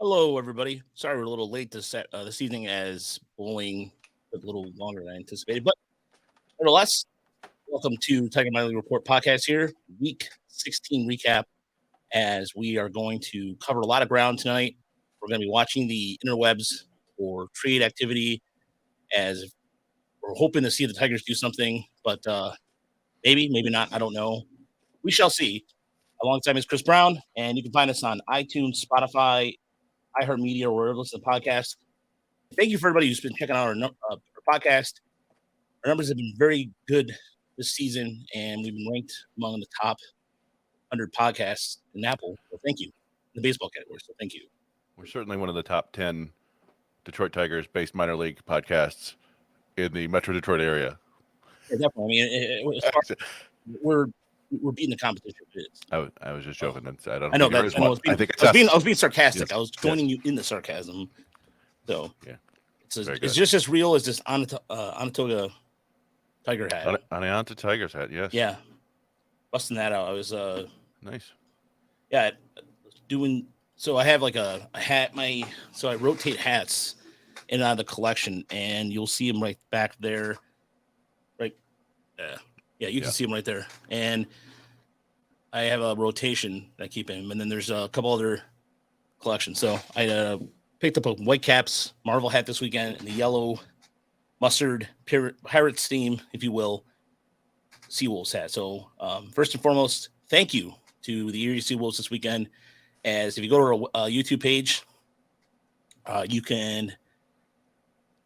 Hello, everybody. Sorry we're a little late this evening as bowling took a little longer than I anticipated. But nevertheless, welcome to Tiger Minor League Report podcast here, week 16 recap, as we are going to cover a lot of ground tonight. We're going to be watching the interwebs for trade activity as we're hoping to see the Tigers do something, but maybe not. I don't know. We shall see. Alongside me is Chris Brown, and you can find us on iTunes, Spotify, iHeartMedia, or wherever you listen to podcasts. Thank you for everybody who's been checking out our podcast. Our numbers have been very good this season, and we've been ranked among the top 100 podcasts in Apple. So thank you. In the baseball category. So thank you. We're certainly one of the top 10 Detroit Tigers-based minor league podcasts in the Metro Detroit area. Yeah, definitely. I mean, we're beating the competition. I was just joking. I don't I know think that. I was being sarcastic. Yes. I was joining you in the sarcasm. So yeah, it's just as real as this Onondaga Tiger hat. Onondaga Tigers hat, yes. Yeah, busting that out. I was nice. Yeah, doing so. I have like a hat. So I rotate hats in and out of the collection, and you'll see them right back there. Right, yeah, you can see them right there. And I have a rotation that I keep him, and then there's a couple other collections. So I picked up a White Caps Marvel hat this weekend and the yellow mustard Pirates theme, if you will, Seawolves hat. So first and foremost, thank you to the Erie Seawolves this weekend. As if you go to our YouTube page, you can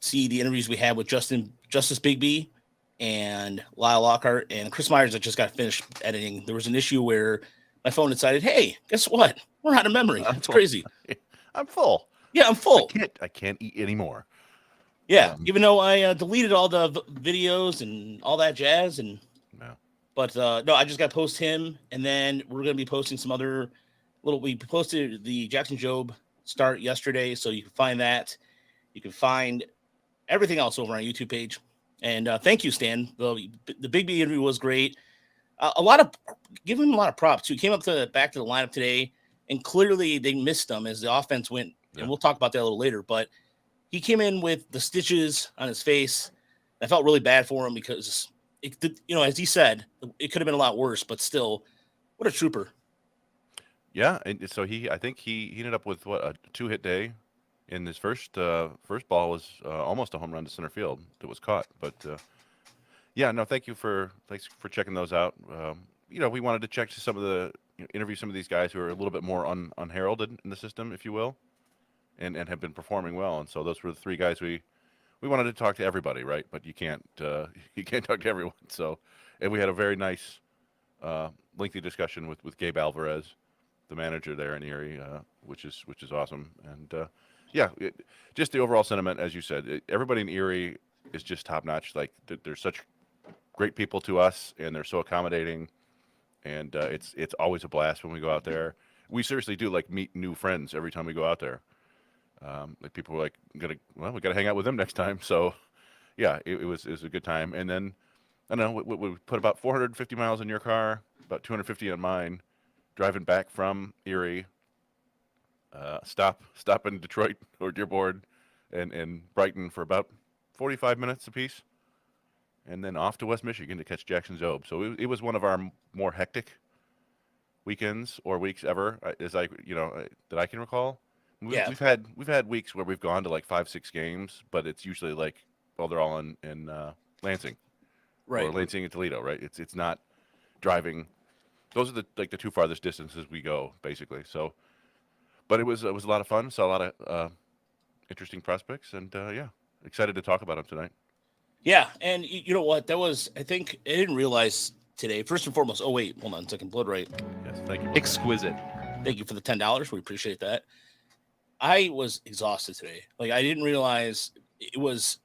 see the interviews we had with Justice Bigby and Lyle Lockhart and Chris Myers that just got finished editing. There was an issue where my phone decided, hey, guess what? We're out of memory. It's crazy. I'm full. Yeah, I'm full. I can't eat anymore. Yeah, even though I deleted all the videos and all that jazz, and but no, I just got to post him, and then we're gonna be posting some other little. We posted the Jackson Jobe start yesterday, so you can find that. You can find everything else over on our YouTube page. And thank you, Stan. The Big B interview was great. Give him a lot of props too. He came up back to the lineup today, and clearly they missed him as the offense went. And we'll talk about that a little later. But he came in with the stitches on his face. I felt really bad for him because as he said, it could have been a lot worse. But still, what a trooper. Yeah, and so I think he ended up with a 2-hit day. In his first ball was almost a home run to center field that was caught. But thanks for checking those out. We wanted to check some of interview some of these guys who are a little bit more unheralded in the system, if you will, and have been performing well. And so those were the three guys we wanted to talk to everybody, right? But you can't talk to everyone. So, and we had a very nice lengthy discussion with Gabe Alvarez, the manager there in Erie, which is awesome. And just the overall sentiment, as you said, everybody in Erie is just top notch. Like they're such great people to us, and they're so accommodating, and it's always a blast when we go out there. We seriously do meet new friends every time we go out there. People were we got to hang out with them next time. So yeah, it was a good time. And then I don't know, we put about 450 miles in your car, about 250 on mine, driving back from Erie. Stop in Detroit or Dearborn and Brighton for about 45 minutes apiece, and then off to West Michigan to catch Jackson Jobe. So it was one of our more hectic weekends or weeks ever, that I can recall. We've had weeks where we've gone to 5-6 games, but it's usually they're all in Lansing, right, or Lansing and Toledo, right? It's not driving. Those are the two farthest distances we go, basically. So. But it was a lot of fun. Saw a lot of interesting prospects, and excited to talk about them tonight. Yeah, and you know what? I think I didn't realize today. First and foremost, hold on a second. Blood right. Yes, thank you. Exquisite. Thank you for the $10. We appreciate that. I was exhausted today. I didn't realize it was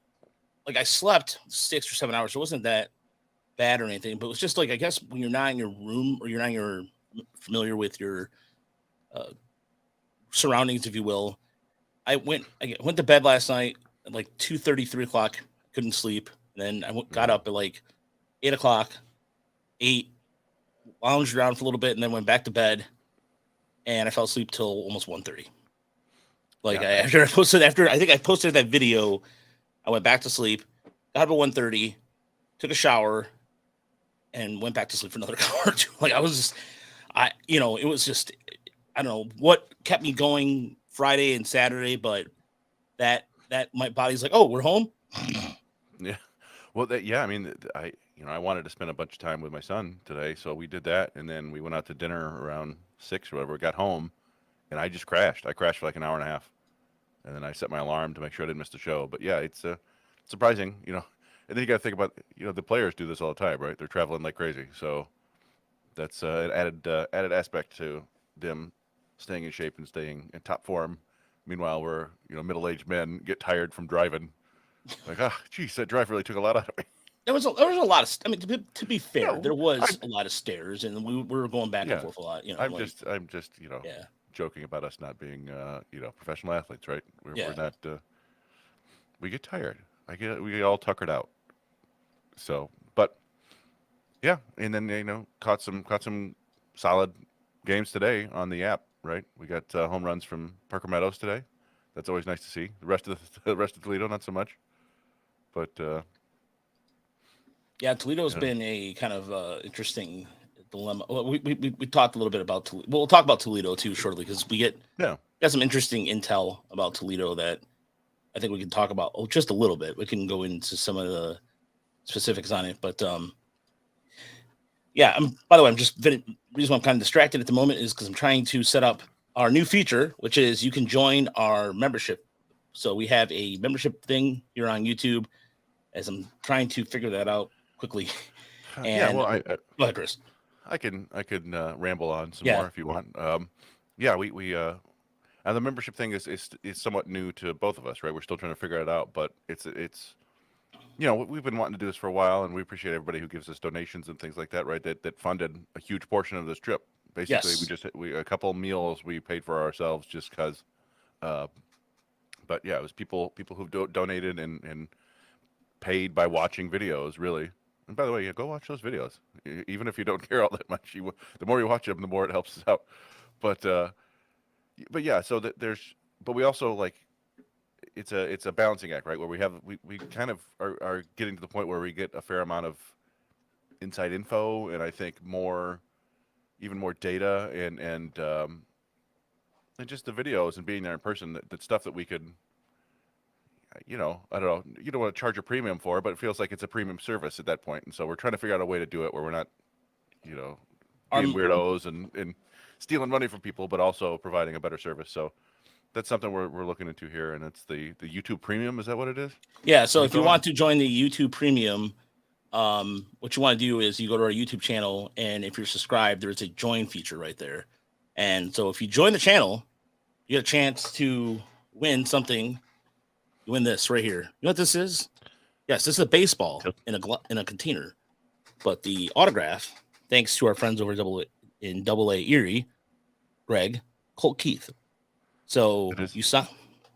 I slept 6 or 7 hours. It wasn't that bad or anything, but it was just I guess when you're not in your room or you're not familiar with your surroundings, if you will. I went to bed last night at 2:30, 3 o'clock. Couldn't sleep. And then I got up at 8 o'clock, lounged around for a little bit, and then went back to bed. And I fell asleep till almost 1:30. Like Yeah. after I think I posted that video, I went back to sleep, got up at 1:30, took a shower, and went back to sleep for another hour or two. Like I was just, it was just, I don't know what kept me going Friday and Saturday, but that my body's like, oh, we're home. Yeah. Well, I mean, I wanted to spend a bunch of time with my son today, so we did that, and then we went out to dinner around 6 or whatever. Got home, and I just crashed. I crashed for like an hour and a half, and then I set my alarm to make sure I didn't miss the show. But yeah, it's surprising, And then you got to think about, the players do this all the time, right? They're traveling like crazy, so that's an added aspect to them staying in shape and staying in top form. Meanwhile, we're middle-aged men get tired from driving. Like, geez, that drive really took a lot out of me. There was a lot of. I mean, to be fair, No, there was I'm, a lot of stairs, and we were going back and yeah, forth a lot. I'm just, Yeah, joking about us not being, professional athletes, right? We're yeah. not. We get tired. We get all tuckered out. So, but yeah, and then caught some solid games today on the app, right? We got home runs from Parker Meadows today. That's always nice to see. The rest of the rest of Toledo, not so much. But Yeah, Toledo's been a kind of interesting dilemma. Well, we talked a little bit about Toledo. We'll talk about Toledo too shortly because we got some interesting intel about Toledo that I think we can talk about just a little bit. We can go into some of the specifics on it, but yeah. By the way, the reason why I'm kind of distracted at the moment is because I'm trying to set up our new feature, which is you can join our membership. So we have a membership thing here on YouTube. As I'm trying to figure that out quickly. And yeah, well, go ahead, Chris. I can ramble on some Yeah. more if you want. Yeah, we and the membership thing is somewhat new to both of us, right? We're still trying to figure it out, but it's we've been wanting to do this for a while, and we appreciate everybody who gives us donations and things like that, right? That funded a huge portion of this trip. Basically, Yes. we a couple meals we paid for ourselves just because. But yeah, it was people who donated and paid by watching videos, really. And by the way, yeah, go watch those videos, even if you don't care all that much. The more you watch them, the more it helps us out. But yeah, so but we also it's a balancing act, right? Where we kind of are getting to the point where we get a fair amount of inside info, and I think even more data and just the videos and being there in person. That stuff that we could. I don't know. You don't want to charge a premium for it, but it feels like it's a premium service at that point. And so we're trying to figure out a way to do it where we're not, being weirdos and stealing money from people, but also providing a better service. So that's something we're looking into here, and it's the YouTube Premium. Is that what it is? Yeah. So if you want to join the YouTube Premium, what you want to do is you go to our YouTube channel, and if you're subscribed, there's a join feature right there. And so if you join the channel, you get a chance to win something. You win this right here. You know what this is? Yes, this is a baseball in a container. But the autograph, thanks to our friends over in Double A Erie, Greg, Colt Keith. So you saw.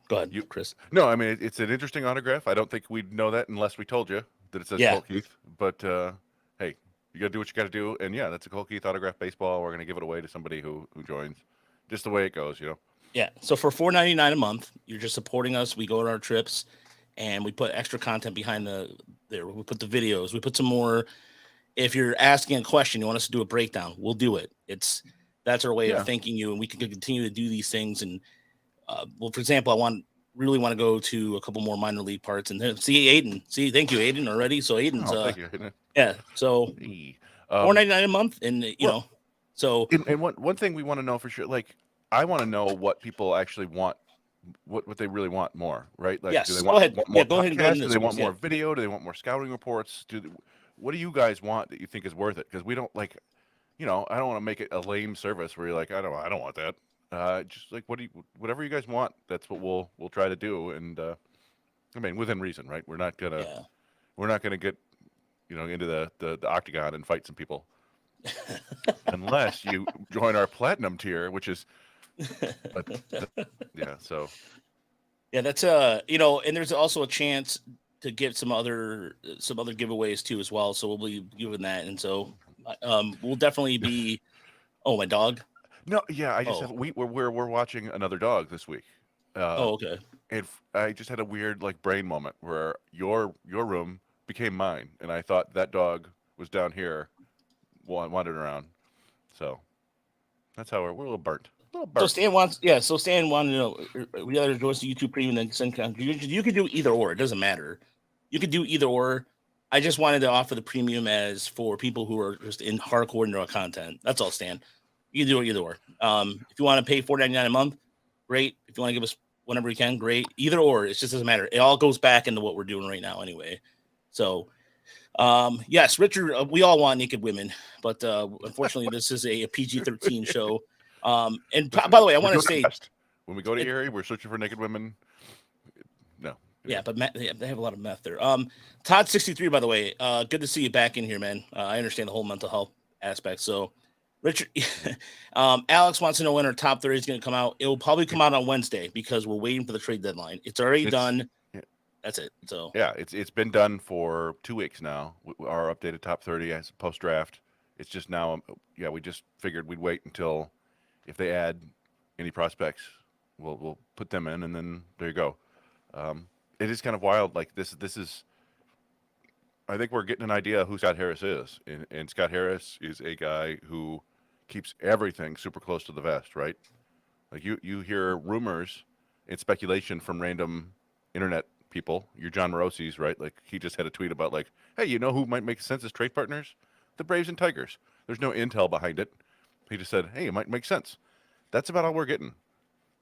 Go ahead, Chris. No, I mean it's an interesting autograph. I don't think we'd know that unless we told you that it says Colt Keith. But hey, you got to do what you got to do. And yeah, that's a Colt Keith autograph baseball. We're going to give it away to somebody who joins. Just the way it goes, Yeah. So for $4.99 a month, you're just supporting us. We go on our trips, and we put extra content behind there. We put the videos. We put some more. If you're asking a question, you want us to do a breakdown, we'll do it. That's our way of thanking you, and we can continue to do these things. And well, for example, really want to go to a couple more minor league parts and then see Aiden. Thank you, Aiden, already. So Aiden's thank you. Yeah. So $4.99 a month, and so and one thing we want to know for sure, I want to know what people actually want, what they really want more, right? Like, yes. Do they want more go ahead and go podcasts? Do they want more video? Do they want more scouting reports? What do you guys want that you think is worth it? Because we don't I don't want to make it a lame service where you're like, I don't want that. Just whatever you guys want, that's what we'll try to do. And I mean, within reason, right? We're not gonna get into the octagon and fight some people. Unless you join our platinum tier, which is yeah, so yeah, that's and there's also a chance to get some other giveaways too as well. So we'll be giving that, and so we'll definitely be. Oh, my dog. No, yeah, I just have we're watching another dog this week. Oh, okay. And I just had a weird like brain moment where your room became mine, and I thought that dog was down here wandering around. So that's how we're a little burnt. A little So burnt. Stan wants, yeah. So Stan wanted to know, we either join the YouTube Premium than send content. You could do either or. It doesn't matter. You could do either or. I just wanted to offer the premium as for people who are just in hardcore neuro content. That's all, Stan. You can do it either or. If you want to pay $4.99 a month, great. If you want to give us whenever you can, great. Either or, it just doesn't matter. It all goes back into what we're doing right now, anyway. So, yes, Richard, we all want naked women, but unfortunately, this is a PG-13 show. And Listen, by the way, I we're want to doing our say, best. When we go to Erie, we're searching for naked women. No. yeah, but they have a lot of meth there. Todd 63, by the way, good to see you back in here, man. I understand the whole mental health aspect. So, Richard, Alex wants to know when our top 30 is going to come out. It will probably come out on Wednesday because we're waiting for the trade deadline. It's already done. Yeah. That's it. So Yeah, it's been done for 2 weeks now. Our updated top 30 as post draft. It's just now. Yeah, we just figured we'd wait until if they add any prospects, we'll put them in, and then there you go. It is kind of wild. Like this is. I think we're getting an idea of who Scott Harris is, and Scott Harris is a guy who keeps everything super close to the vest, right? Like you hear rumors and speculation from random internet people. Your John Morosi's, right? Like he just had a tweet about like, hey, you know who might make sense as trade partners? The Braves and Tigers. There's no intel behind it. He just said, hey, it might make sense. That's about all we're getting,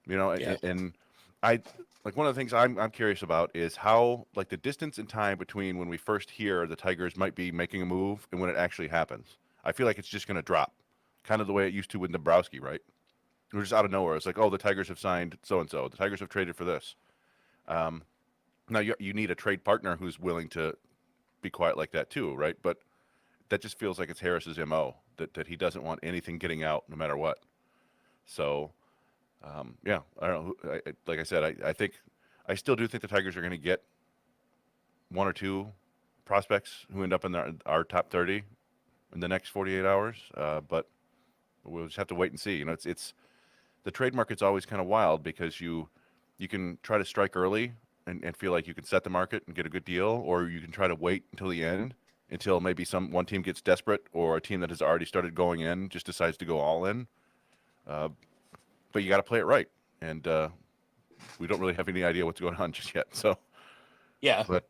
you know. yeah, And I like one of the things I'm curious about is how like the distance and time between when we first hear the Tigers might be making a move and when it actually happens. I feel like it's just going to drop, kind of the way it used to with Dombrowski, right? We're just out of nowhere. It's like, oh, the Tigers have signed so and so. The Tigers have traded for this. Um, Now you need a trade partner who's willing to be quiet like that too, right? But that just feels like it's Harris's mo that he doesn't want anything getting out no matter what. So yeah, I don't know. Like I said, I think I still do think the Tigers are going to get one or two prospects who end up in our top 30 in the next 48 hours. But we'll just have to wait and see. You know, it's the trade market's always kind of wild because you can try to strike early and feel like you can set the market and get a good deal, or you can try to wait until the end until maybe one team gets desperate or a team that has already started going in just decides to go all in. But you got to play it right, and we don't really have any idea what's going on just yet. So yeah. but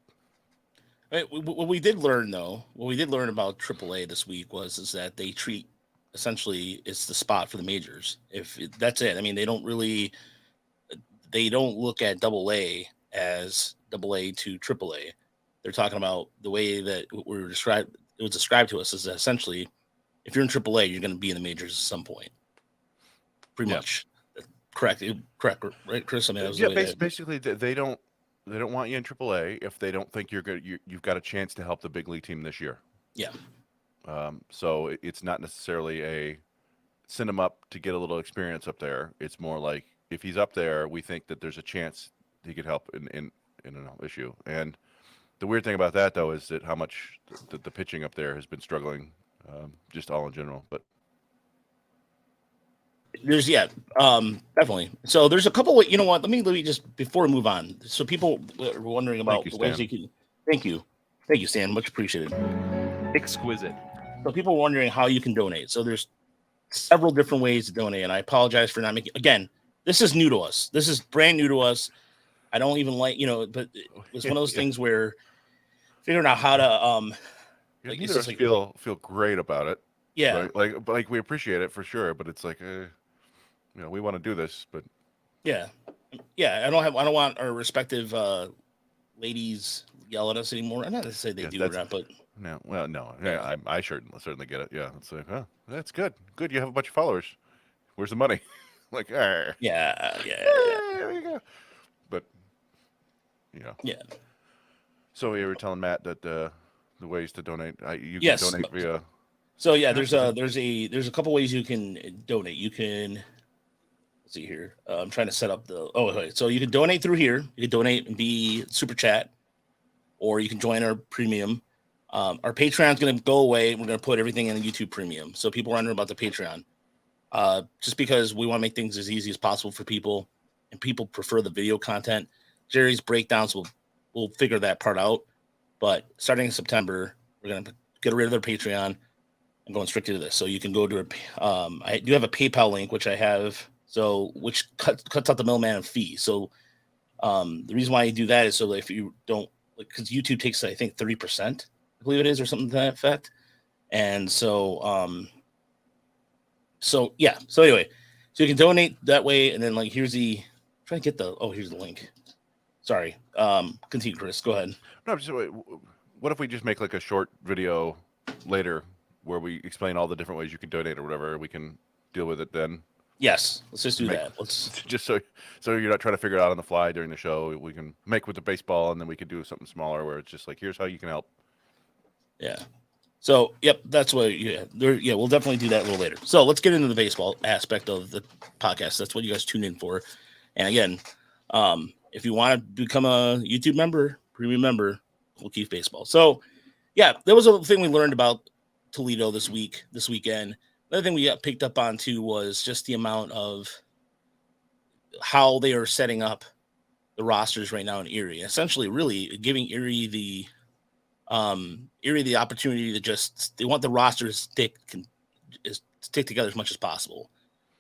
What we did learn, though, what we did learn about AAA this week is that they treat essentially it's the spot for the majors. That's it. I mean, they don't look at AA as AA to AAA. They're talking about the way that it was described to us is that essentially if you're in AAA, you're going to be in the majors at some point. Pretty much. Correct, right, Chris? I mean, that was the way basically they don't want you in AAA if they don't think you're good. You've got a chance to help the big league team this year. Yeah. So it's not necessarily a send him up to get a little experience up there. It's more like if he's up there, we think that there's a chance he could help in an issue. And the weird thing about that though is that how much the pitching up there has been struggling, just all in general. But There's definitely. So there's a couple. You know what? Let me just before we move on. So people were wondering about the ways you can. Thank you, Stan. Much appreciated. Exquisite. So people were wondering how you can donate. So there's several different ways to donate, and I apologize for not making. Again, this is new to us. This is brand new to us. I don't even like but it was one of those things where figuring out how to like it's just like, feel great about it. Yeah, right? Like we appreciate it for sure, but it's like we want to do this, but yeah. I don't want our respective ladies yell at us anymore. I'm not to say they do or not, but no. Well, no. Yeah, I certainly get it. Yeah, it's like, oh, that's good. Good, you have a bunch of followers. Where's the money? Like, yeah. There we go. But yeah. So you were telling Matt that the ways to donate. You can Yes. donate via. So yeah, there's a couple ways you can donate. You can let's see here. I'm trying to set up so you can donate through here. You can donate and be super chat, or you can join our premium. Our Patreon's going to go away. We're going to put everything in the YouTube premium. So people are wondering about the Patreon. Just because we want to make things as easy as possible for people. and people prefer the video content, Jerry's breakdowns will figure that part out. But starting in September, we're gonna get rid of their Patreon and going strictly to this. So you can go to I do have a PayPal link, which I have, which cuts out the middleman fee. So the reason why you do that is so that if you don't, because YouTube takes, I think, 30%, I believe it is, or something to that effect. And so yeah. So anyway, so you can donate that way, and then here's the trying to get here's the link. Sorry. Continue, Chris. Go ahead. No, what if we just make like a short video later where we explain all the different ways you can donate or whatever? We can deal with it then. Yes, let's just do that. Let's just so you're not trying to figure it out on the fly during the show. We can make with the baseball, and then we could do something smaller where it's just like, here's how you can help. Yeah. So, yep, that's what. Yeah, we'll definitely do that a little later. So let's get into the baseball aspect of the podcast. That's what you guys tune in for. And again, if you want to become a YouTube member, premium member, we'll keep baseball. So, yeah, there was a thing we learned about Toledo this weekend. Another thing we got picked up on too was just the amount of how they are setting up the rosters right now in Erie. Essentially, really giving Erie the opportunity to they want the rosters to stick together as much as possible.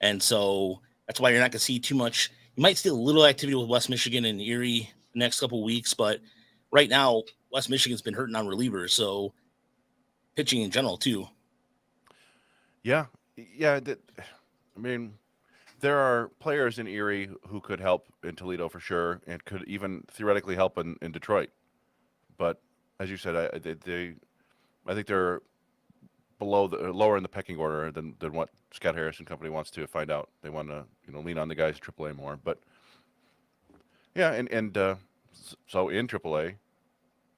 And so that's why you're not going to see too much. You might see a little activity with West Michigan and Erie the next couple of weeks, but right now West Michigan's been hurting on relievers, so pitching in general too. Yeah. I mean, there are players in Erie who could help in Toledo for sure, and could even theoretically help in Detroit. But as you said, I think they're lower in the pecking order than what Scott Harris and company wants to find out. They want to lean on the guys in AAA more. But yeah, and so in AAA,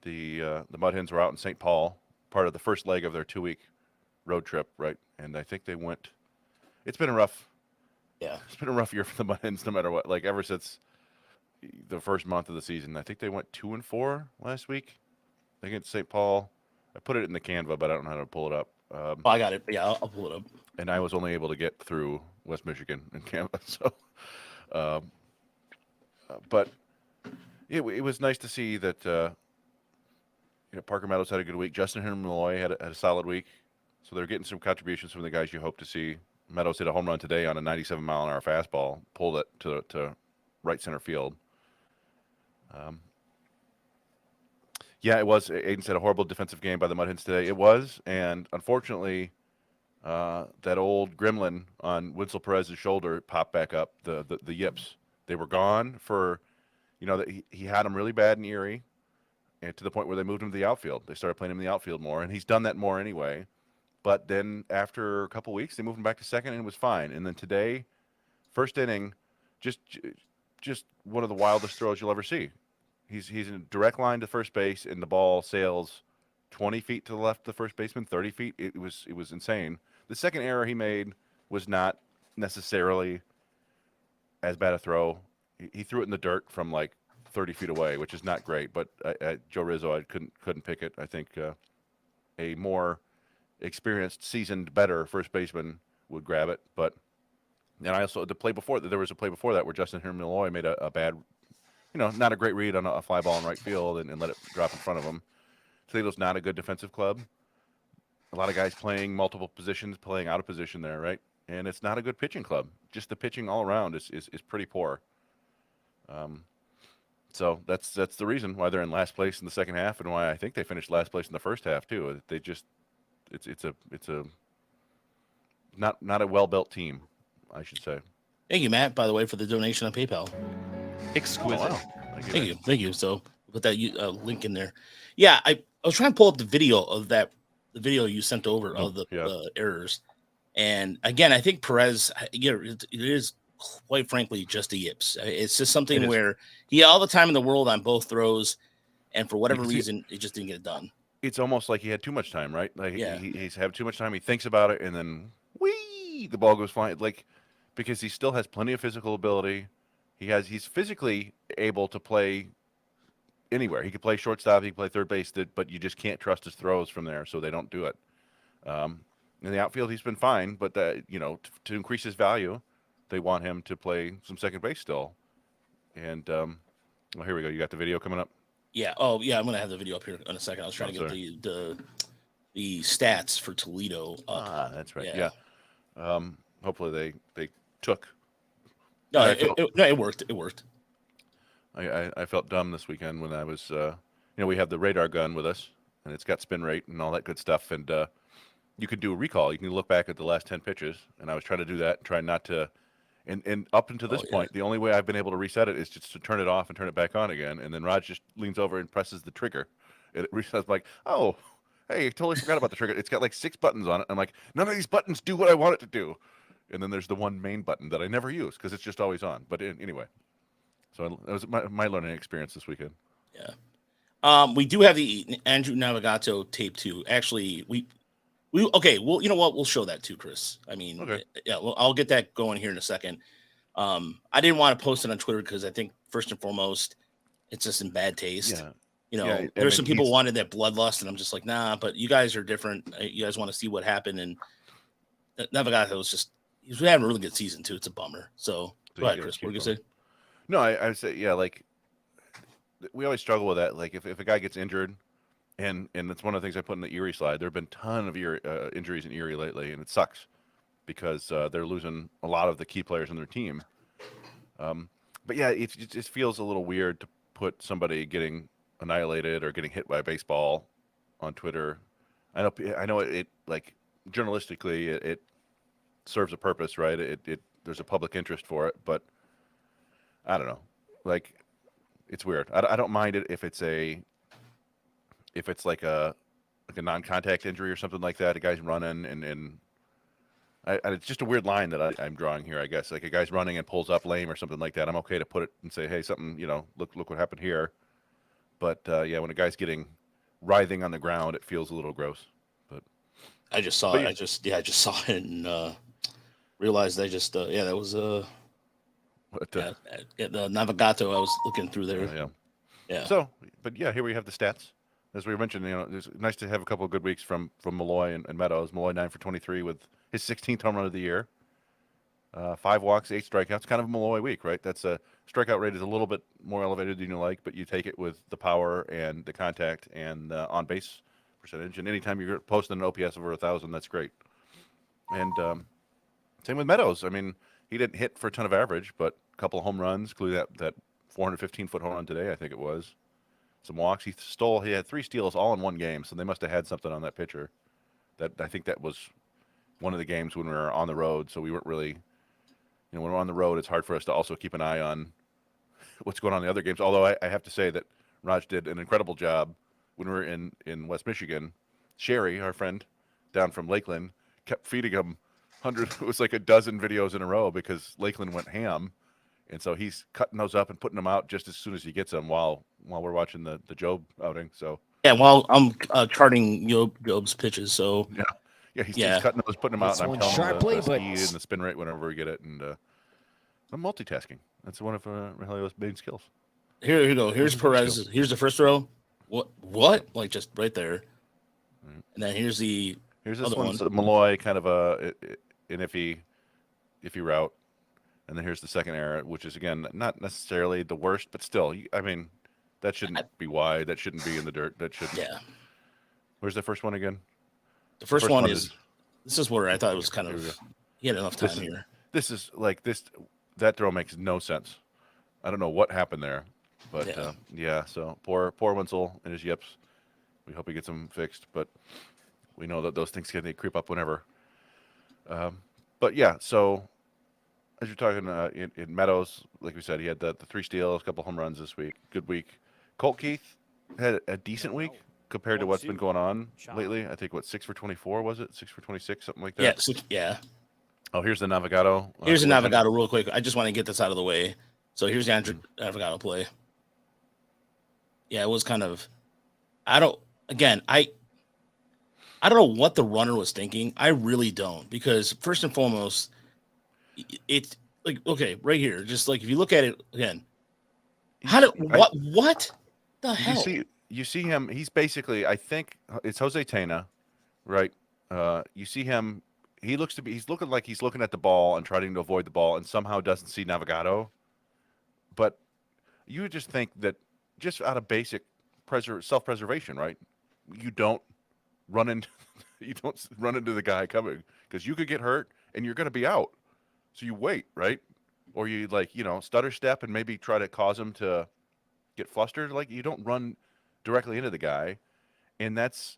the Mud Hens were out in St. Paul, part of the first leg of their 2-week road trip, right? And I think they went. It's been a rough. Yeah, it's been a rough year for the Mud Hens, no matter what. Like ever since the first month of the season, I think they went 2-4 last week against St. Paul. I put it in the Canva, but I don't know how to pull it up. I got it. Yeah, I'll pull it up. And I was only able to get through West Michigan in Canva, so. But it was nice to see that. Parker Meadows had a good week. Justin Malloy had a solid week. So they're getting some contributions from the guys you hope to see. Meadows hit a home run today on a 97-mile-an-hour fastball, pulled it to right center field. Yeah, it was. Aiden said a horrible defensive game by the Mud Hens today. It was, and unfortunately, that old gremlin on Winslow Perez's shoulder popped back up. The yips, they were gone for, that he had them really bad in Erie, and to the point where they moved him to the outfield. They started playing him in the outfield more, and he's done that more anyway. But then after a couple weeks, they moved him back to second, and it was fine. And then today, first inning, just one of the wildest throws you'll ever see. He's in a direct line to first base, and the ball sails 20 feet to the left of the first baseman, 30 feet. It was insane. The second error he made was not necessarily as bad a throw. He threw it in the dirt from like 30 feet away, which is not great. But Joe Rizzo, I couldn't pick it. I think a more experienced, seasoned, better first baseman would grab it. But and I also there was a play before that where Justin Malloy made a bad, not a great read on a fly ball in right field and let it drop in front of him. Toledo's not a good defensive club. A lot of guys playing multiple positions, playing out of position there, right? And it's not a good pitching club. Just the pitching all around is pretty poor. So that's the reason why they're in last place in the second half, and why I think they finished last place in the first half too. They just it's a not a well built team, I should say. Thank you, Matt, by the way, for the donation on PayPal. Exquisite. Oh, wow. Thank you. So put that link in there. Yeah, I was trying to pull up the video you sent over of the errors, and again, I think Perez, it is quite frankly just a yips. It's just something where he had all the time in the world on both throws, and for whatever reason, it just didn't get it done. It's almost like he had too much time, right? Like he's had too much time. He thinks about it, and then the ball goes flying. Like, because he still has plenty of physical ability. He's physically able to play anywhere. He could play shortstop. He could play third base. But you just can't trust his throws from there, so they don't do it. In the outfield, he's been fine, but to increase his value, they want him to play some second base still. And well, here we go. You got the video coming up. Yeah. Oh, yeah. I'm gonna have the video up here in a second. I was trying to get the stats for Toledo up. That's right. Yeah. Hopefully they took. No, I felt it worked. It worked. I felt dumb this weekend when I was we have the radar gun with us, and it's got spin rate and all that good stuff, and you could do a recall. You can look back at the last 10 pitches, and I was trying to do that and try not to. And up until this point, the only way I've been able to reset it is just to turn it off and turn it back on again. And then Raj just leans over and presses the trigger. It resets like, oh, hey, I totally forgot about the trigger. It's got like 6 buttons on it. I'm like, none of these buttons do what I want it to do. And then there's the one main button that I never use because it's just always on. But anyway, so it was my learning experience this weekend. Yeah. We do have the Andrew Navigato tape too. Actually, we okay. Well, you know what? We'll show that too, Chris. I mean, Okay. Yeah. Well, I'll get that going here in a second. I didn't want to post it on Twitter because I think first and foremost, it's just in bad taste. Yeah. There's some people wanted that bloodlust, and I'm just like, nah. But you guys are different. You guys want to see what happened, and Navigato was he's having a really good season too. It's a bummer. So go ahead, Chris. What are you gonna say? No, I would say like we always struggle with that. Like if a guy gets injured. And it's one of the things I put in the Erie slide. There have been a ton of injuries in Erie lately, and it sucks because they're losing a lot of the key players in their team. But yeah, it just feels a little weird to put somebody getting annihilated or getting hit by a baseball on Twitter. I know it like journalistically it serves a purpose, right? It there's a public interest for it, but I don't know. Like it's weird. I don't mind it if it's like a non-contact injury or something like that. A guy's running and it's just a weird line that I'm drawing here, I guess. Like a guy's running and pulls up lame or something like that. I'm okay to put it and say, hey, something, look what happened here. But yeah, when a guy's getting writhing on the ground, it feels a little gross. But I just saw it. I just saw it and realized that was the Navigato. I was looking through there. Yeah. So, but yeah, here we have the stats. As we mentioned, it's nice to have a couple of good weeks from Malloy and Meadows. Malloy 9 for 23 with his 16th home run of the year. 5 walks, 8 strikeouts. Kind of a Malloy week, right? That's a strikeout rate is a little bit more elevated than you like, but you take it with the power and the contact and on base percentage. And anytime you're posting an OPS over 1,000, that's great. And same with Meadows. I mean, he didn't hit for a ton of average, but a couple of home runs, including that 415-foot home run today, I think it was. Some walks. He had 3 steals all in one game, so they must have had something on that pitcher. I think that was one of the games when we were on the road, so we weren't really, when we're on the road, it's hard for us to also keep an eye on what's going on in the other games. Although I have to say that Raj did an incredible job when we were in West Michigan. Sherry, our friend down from Lakeland, kept feeding him it was like a dozen videos in a row because Lakeland went ham. And so he's cutting those up and putting them out just as soon as he gets them while we're watching the Jobe outing. So yeah, while I'm charting Jobe's pitches. So he's cutting those, putting them out, and I'm telling sharply, him the speed and the spin rate whenever we get it. And I'm multitasking. That's one of Rogelio's main skills. Here you go. Here's Perez. Here's the first row. What? Like just right there. And then here's this one's Malloy, kind of an iffy route. And then here's the second error, which is, again, not necessarily the worst, but still, I mean, that shouldn't be wide. That shouldn't be in the dirt. That should. Yeah. Where's the first one again? The first one is this is where I thought it was kind of he had enough time here. This is like that throw makes no sense. I don't know what happened there, but so poor Winslow and his yips. We hope he gets them fixed, but we know that those things can creep up whenever. But yeah, so. As you're talking in Meadows, like we said, he had the 3 steals, a couple home runs this week. Good week. Colt Keith had a decent week compared to what's been going on lately. I think 6 for 24 was it? 6 for 26, something like that. Yeah. Oh, here's the Navigato. Here's the Navigato real quick. I just want to get this out of the way. So here's the Andrew Navigato play. Yeah, it was kind of. I don't know what the runner was thinking. I really don't, because first and foremost. It's like, okay, right here. Just like if you look at it again, what the hell? You see him. He's basically, I think it's Jose Tena, right? You see him. He's looking like he's looking at the ball and trying to avoid the ball, and somehow doesn't see Navigato. But you would just think that just out of basic self-preservation, right? You don't run into you don't run into the guy coming because you could get hurt and you're going to be out. So you wait, right? Or you like, stutter step and maybe try to cause him to get flustered. Like you don't run directly into the guy, and that's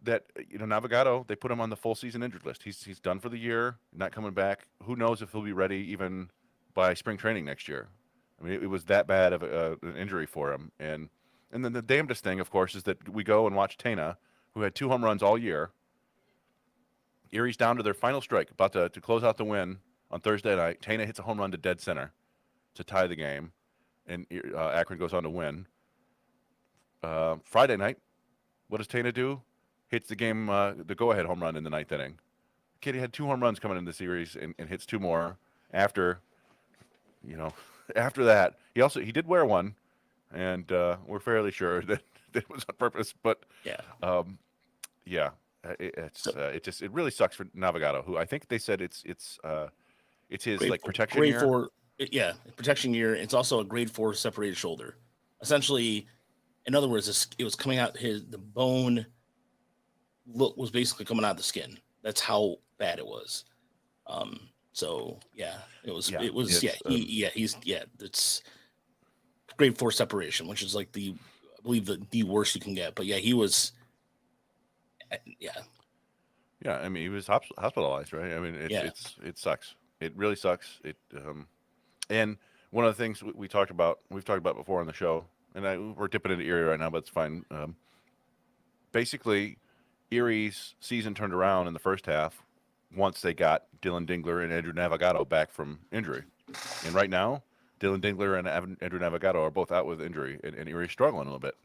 that. Navigado, they put him on the full season injured list. He's done for the year, not coming back. Who knows if he'll be ready even by spring training next year? I mean, it was that bad of an injury for him, and then the damnedest thing, of course, is that we go and watch Tana, who had 2 home runs all year. Erie's down to their final strike, about to close out the win on Thursday night. Tana hits a home run to dead center to tie the game, and Akron goes on to win. Friday night, what does Tana do? Hits the game, the go-ahead home run in the 9th inning. Kid had 2 home runs coming into the series and hits 2 more after, after that. He did wear one, and we're fairly sure that it was on purpose. But Yeah. Yeah, it really sucks for Navigado, who I think they said it's his protection grade year. 4, yeah, protection year. It's also a grade 4 separated shoulder. Essentially, in other words, it was coming out the bone was basically coming out of the skin. That's how bad it was. So yeah, it's grade 4 separation, which is like I believe the worst you can get. But yeah, he was. Yeah. Yeah, I mean, he was hospitalized, right? I mean, it sucks. It really sucks. And one of the things we've talked about before on the show, and we're dipping into Erie right now, but it's fine. Basically, Erie's season turned around in the first half once they got Dylan Dingler and Andrew Navigado back from injury. And right now, Dylan Dingler and Andrew Navigado are both out with injury, and Erie's struggling a little bit.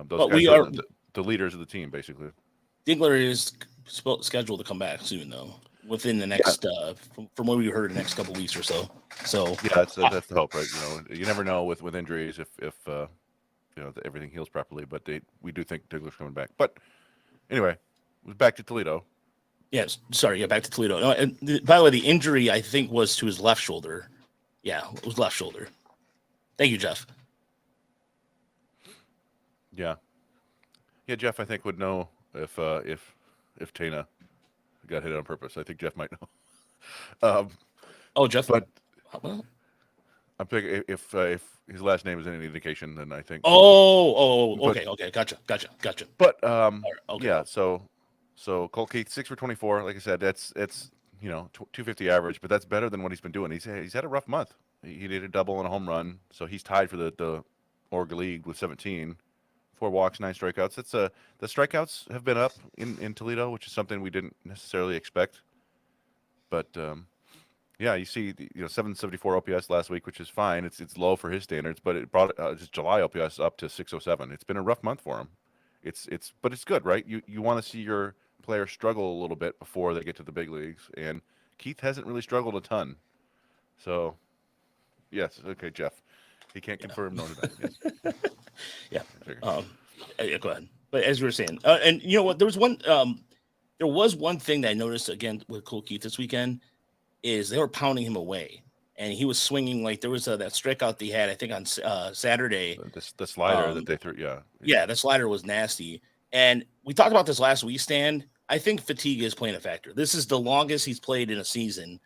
Those guys are the leaders of the team, basically. Dingler is scheduled to come back soon, though, within the next, from what we heard, the next couple weeks or so. So yeah, that's the hope, right? You never know with injuries if everything heals properly, but we do think Dingler's coming back. But anyway, back to Toledo. Yes, sorry, back to Toledo. No, and by the way, the injury I think was to his left shoulder. Yeah, it was left shoulder. Thank you, Jeff. Yeah, Jeff, I think would know if Tana got hit on purpose. I think Jeff might know. Jeff. But I'm thinking if his last name is any indication, then I think. Okay, gotcha. But okay. Yeah, so Colt Keith 6 for 24. Like I said, that's 250 average, but that's better than what he's been doing. He's had a rough month. He did a double and a home run, so he's tied for the Oregon League with 17. 4 walks, 9 strikeouts. The strikeouts have been up in Toledo, which is something we didn't necessarily expect. But yeah, you see, 774 OPS last week, which is fine. It's low for his standards, but it brought his July OPS up to 607. It's been a rough month for him. But it's good, right? You want to see your players struggle a little bit before they get to the big leagues, and Keith hasn't really struggled a ton. So, yes, okay, Jeff. He can't confirm nor deny. Yes. Yeah. Go ahead. But as you were saying, and you know what, there was one thing that I noticed again with Colt Keith this weekend is they were pounding him away, and he was swinging like there was that strikeout they had, I think, on Saturday. The slider that they threw, yeah, the slider was nasty. And we talked about this last week, Stan. I think fatigue is playing a factor. This is the longest he's played in a season,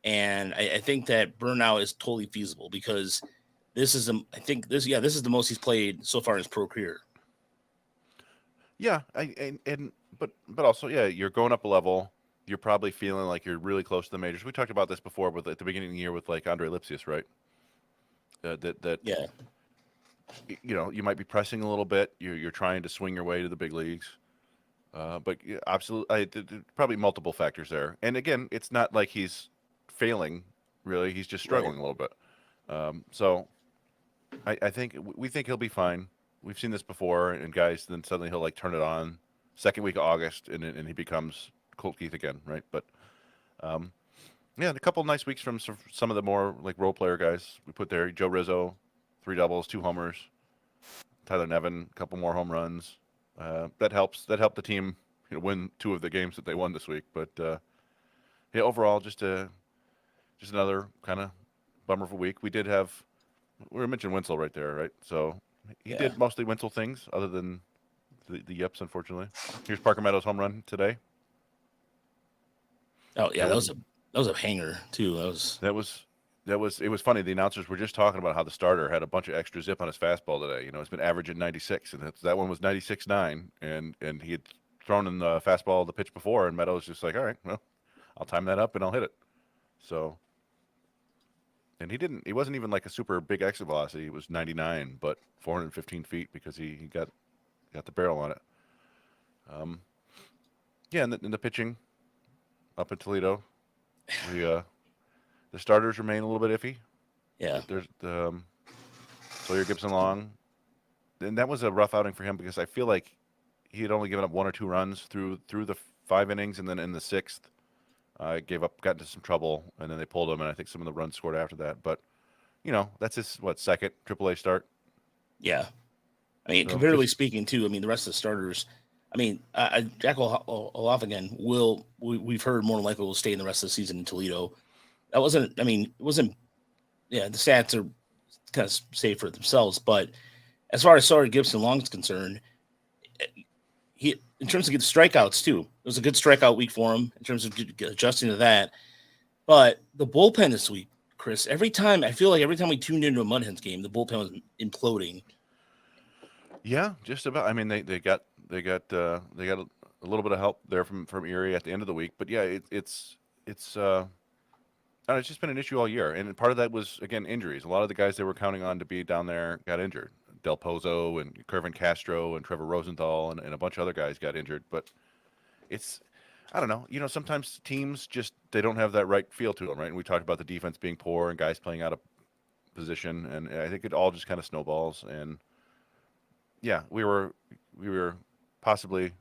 and I think that burnout is totally feasible because this is this is the most he's played so far in his pro career. Yeah, but also, you're going up a level. You're probably feeling like you're really close to the majors. We talked about this before at the beginning of the year with like Andre Lipsius, right? You might be pressing a little bit. You're trying to swing your way to the big leagues. But absolutely, probably multiple factors there. And again, it's not like he's failing, really. He's just struggling a little bit. So I think we think he'll be fine. We've seen this before, and guys, then suddenly he'll like turn it on second week of August, and he becomes Colt Keith again, right? But a couple of nice weeks from some of the more like role player guys we put there. Joe Rizzo, 3 doubles, 2 homers. Tyler Nevin, a couple more home runs. That helps. That helped the team win 2 of the games that they won this week. But overall, just another kind of bummer of a week. We did have we were mentioning Winslow right there, right? So he Yeah. did mostly Winslow things, other than the yips, unfortunately. Here's Parker Meadows' home run today. Oh yeah, That was that was a hanger too. that was it was funny. The announcers were just talking about how the starter had a bunch of extra zip on his fastball today. You know, it's been averaging 96, and that one was 96.9, and he had thrown in the fastball the pitch before, and Meadows just like, all right, well, I'll time that up and I'll hit it. So, and he wasn't even like a super big exit velocity. It was 99, but 415 feet because he got the barrel on it. Um, yeah, and the pitching up in Toledo, the the starters remain a little bit iffy. yeah, There's Sawyer Gibson Long, and that was a rough outing for him because I feel like he had only given up 1 or 2 runs through the 5 innings, and then in the sixth, got into some trouble, and then they pulled him, and I think some of the runs scored after that. But that's his second AAA start. yeah. I mean, So comparatively just speaking, too. I mean, the rest of the starters. I mean, Jack Olaf again. We've heard more than likely will stay in the rest of the season in Toledo. That wasn't. I mean, it wasn't. Yeah, the stats are kind of safe for themselves, but as far as Sawyer Gibson Long is concerned, he in terms of good strikeouts too. It was a good strikeout week for him in terms of adjusting to that. But the bullpen this week, Chris, every time we tuned into a Mud Hens game, the bullpen was imploding. yeah, just about. I mean, they got a little bit of help there from Erie at the end of the week, but yeah, it's I don't know, it's just been an issue all year, and part of that was again injuries. A lot of the guys they were counting on to be down there got injured. Del Pozo and Kervin Castro and Trevor Rosenthal and a bunch of other guys got injured. But it's I don't know. Sometimes teams just they don't have that right feel to them, right? And we talked about the defense being poor and guys playing out of position, and I think it all just kind of snowballs. And yeah, we were possibly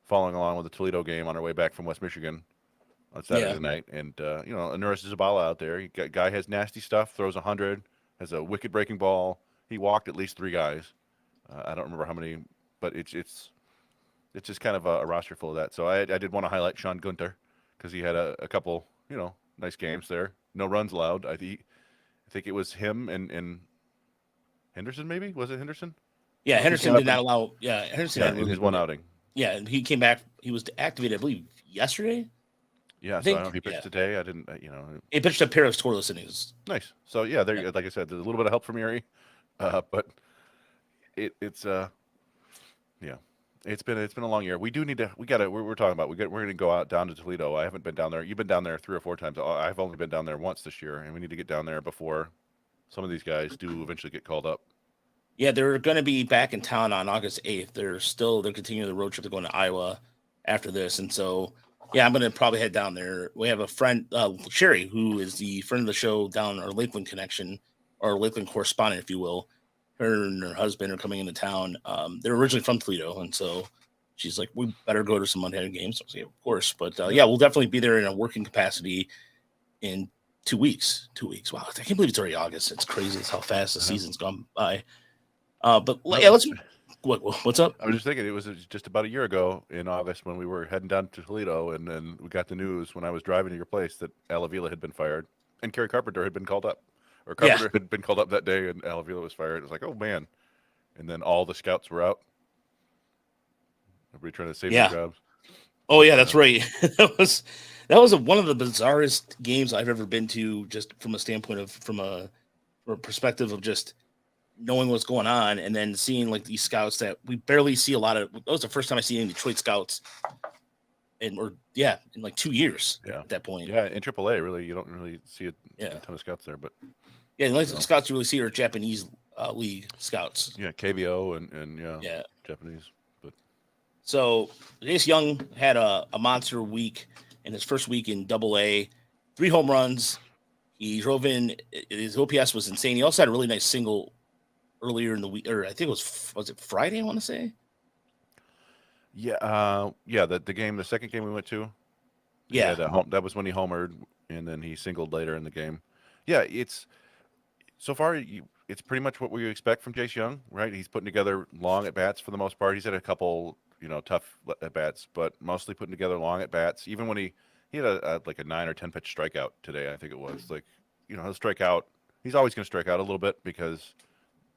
following along with the Toledo game on our way back from West Michigan on Yeah, Saturday night, and Anuris Zabala out there. Guy has nasty stuff, throws 100, has a wicked breaking ball. He walked at least 3 guys. I don't remember how many, but it's just kind of a roster full of that. So I did want to highlight Sean Gunter because he had a couple nice games there. No runs allowed. I think it was him and Henderson, maybe was it Henderson? yeah. He came Henderson up did not allow. Yeah, Henderson yeah had in really his good. one outing. Yeah, and he came back. He was activated, I believe, yesterday. Yeah, I so I don't think. know if he pitched Yeah, today. I didn't, he pitched a pair of scoreless innings. nice. So yeah, Yeah, there, like I said, there's a little bit of help from Erie, but it's yeah, it's been a long year. We do need to. We gotta. We're talking about. We're gonna go out down to Toledo. I haven't been down there. You've been down there 3 or 4 times. I've only been down there once this year, and we need to get down there before some of these guys do eventually get called up. yeah. They're going to be back in town on August 8th. They're continuing the road trip. They're going to Iowa after this, and so yeah, I'm going to probably head down there. We have a friend, Sherry, who is the friend of the show down our Lakeland connection, or Lakeland correspondent, if you will. Her and her husband are coming into town. They're originally from Toledo, and so she's like, "We better go to some Montana games." I was like, "Of course," but Yeah. yeah, we'll definitely be there in a working capacity in 2 weeks. 2 weeks. Wow, I can't believe it's already August. It's crazy. It's how fast the Uh-huh. season's gone by. But yeah, Well, let's. What's up? I was just thinking it was just about a year ago in August when we were heading down to Toledo, and then we got the news when I was driving to your place that Alavila had been fired and Kerry Carpenter had been called up, or Yeah. Carpenter had been called up that day, and Alavila was fired. It was like, oh man, and then all the scouts were out. Everybody trying to save their Yeah. jobs. Oh yeah, But that's right. That was one of the bizarrest games I've ever been to, just from a standpoint of from a perspective of just knowing what's going on, and then seeing like these scouts that we barely see a lot of. That was the first time I see any Detroit scouts, in like 2 years yeah, at that point. yeah, in AAA, really, you don't really see a Yeah, ton of scouts there, but yeah. The only you know, scouts you really see are Japanese league scouts. yeah, KBO and yeah, Yeah. Japanese, but So Jace Jung had a monster week in his first week in Double A, 3 home runs. He drove in. His OPS was insane. He also had a really nice single earlier in the week, or I think it was it Friday? I want to say. yeah, yeah, the second game we went to, he Yeah, had a home. That was when he homered, and then he singled later in the game. Yeah, it's so far it's pretty much what we expect from Jace Jung, right? He's putting together long at bats for the most part. He's had a couple, tough at bats, but mostly putting together long at bats. Even when he had like a 9 or 10 pitch strikeout today, I think it was like, he'll strike out He's always going to strike out a little bit because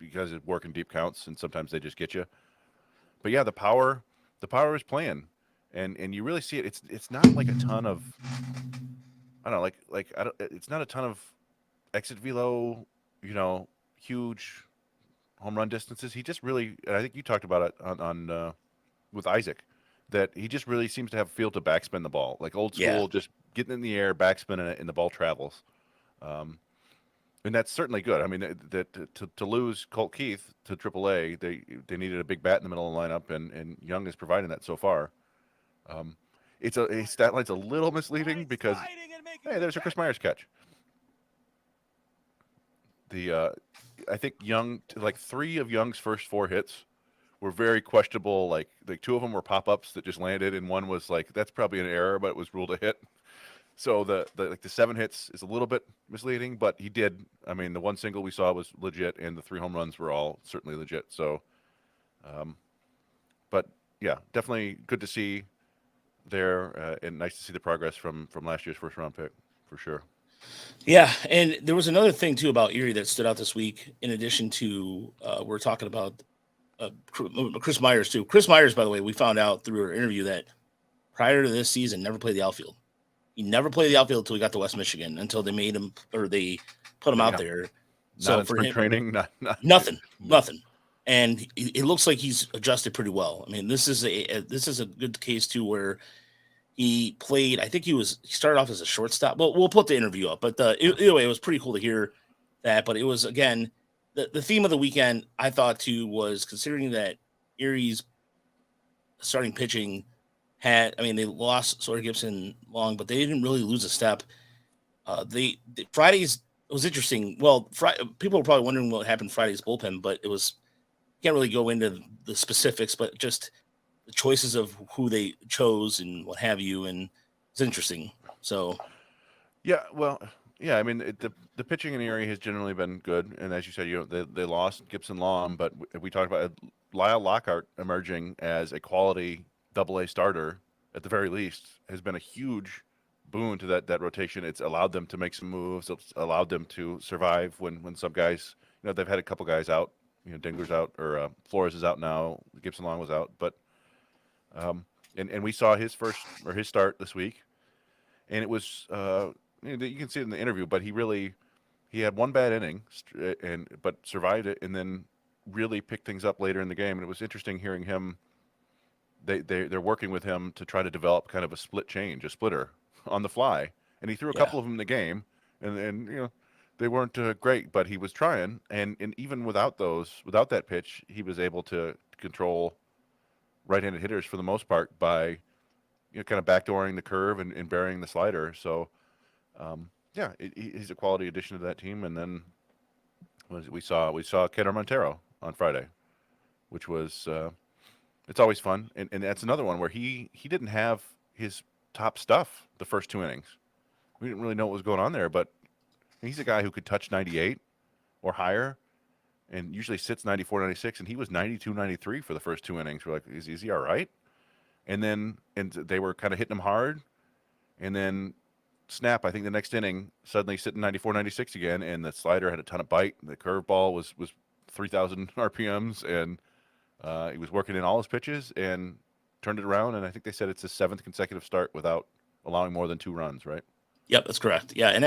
it's working deep counts, and sometimes they just get you. But yeah, the power is playing, and you really see it. It's not like a ton of, I don't know, I don't, it's not a ton of exit velo, huge home run distances. He just really, and I think you talked about it on with Isaac, that he just really seems to have feel to backspin the ball, like old Yeah. school, just getting in the air, backspinning it, and the ball travels. Um, and that's certainly good. I mean, to lose Colt Keith to AAA, they needed a big bat in the middle of the lineup, and Young is providing that so far. Um, his stat line's a little misleading because hey, there's a Chris Myers catch. The I think Young, like 3 of Young's first 4 hits were very questionable. Like 2 of them were pop ups that just landed, and one was like that's probably an error, but it was ruled a hit. So the 7 hits is a little bit misleading, but he did. I mean, the one single we saw was legit, and the 3 home runs were all certainly legit. So, um, but yeah, definitely good to see there, and nice to see the progress from last year's first round pick for sure. Yeah, and there was another thing too about Erie that stood out this week. In addition to we're talking about Chris Myers too. Chris Myers, by the way, we found out through our interview that prior to this season, never played the outfield. He never played the outfield until he got to West Michigan, until they made him or they put him out Yeah, there. not So in for spring him, training, not nothing, no. nothing, and it looks like he's adjusted pretty well. I mean, this is a good case too where he played. I think he started off as a shortstop. Well, we'll put the interview up, but either way, it was pretty cool to hear that. But it was again the theme of the weekend. I thought too was considering that Erie's starting pitching had. I mean, they lost Sawyer Gibson Long, but they didn't really lose a step. The Fridays it was interesting. Well, people were probably wondering what happened Friday's bullpen, but it was can't really go into the specifics, but just the choices of who they chose and what have you, and it's interesting. So Yeah, well, yeah. I mean, the pitching in Erie has generally been good, and as you said, they lost Gibson Long, but we talked about Lyle Lockhart emerging as a quality AA starter at the very least has been a huge boon to that rotation. It's allowed them to make some moves. It's allowed them to survive when some guys, they've had a couple guys out. Dingler's out or Flores is out now. Gibson Long was out, but and we saw his start this week, and it was you can see it in the interview, but he had one bad inning but survived it, and then really picked things up later in the game. And it was interesting hearing him. They're working with him to try to develop kind of a splitter on the fly, and he threw a yeah, couple of them in the game, and they weren't great, but he was trying, and even without that pitch, he was able to control right-handed hitters for the most part by kind of backdooring the curve and burying the slider. So yeah, he's a quality addition to that team. And then we saw Keter Montero on Friday, which was it's always fun. And that's another one where he didn't have his top stuff the first 2 innings. We didn't really know what was going on there, but he's a guy who could touch 98 or higher and usually sits 94, 96, and he was 92, 93 for the first 2 innings. We're like, is he all right? And they were kind of hitting him hard, and then snap, I think the next inning, suddenly sitting 94, 96 again, and the slider had a ton of bite. The curveball was 3,000 RPMs, and he was working in all his pitches and turned it around. And I think they said it's his 7th consecutive start without allowing more than 2 runs, right? yep, that's correct. Yeah, and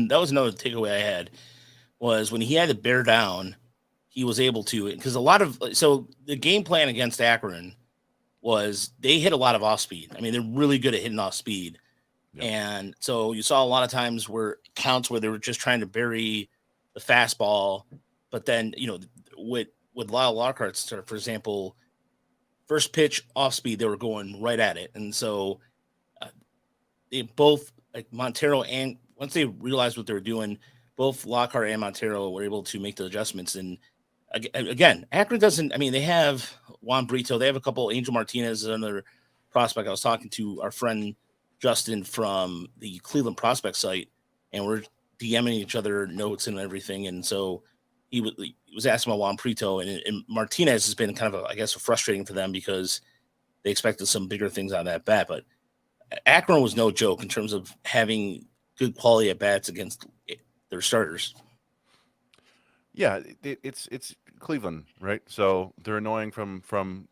that was another takeaway I had was when he had to bear down, he was able to because a lot of so the game plan against Akron was they hit a lot of off speed. I mean, they're really good at hitting off speed. Yep. And so you saw a lot of times where counts where they were just trying to bury the fastball, but then with Lyle Lockhart's, for example, first pitch off speed, they were going right at it, and so they both like Montero and once they realized what they were doing, both Lockhart and Montero were able to make the adjustments. And again, Akron doesn't. I mean, they have Juan Brito, they have a couple. Angel Martinez is another prospect. I was talking to our friend Justin from the Cleveland prospect site, and we're DMing each other notes and everything. And so he was asking about Juan Brito, and Martinez has been kind of, I guess, frustrating for them because they expected some bigger things on that bat. But Akron was no joke in terms of having good quality at bats against their starters. Yeah, it's Cleveland, right? So they're annoying from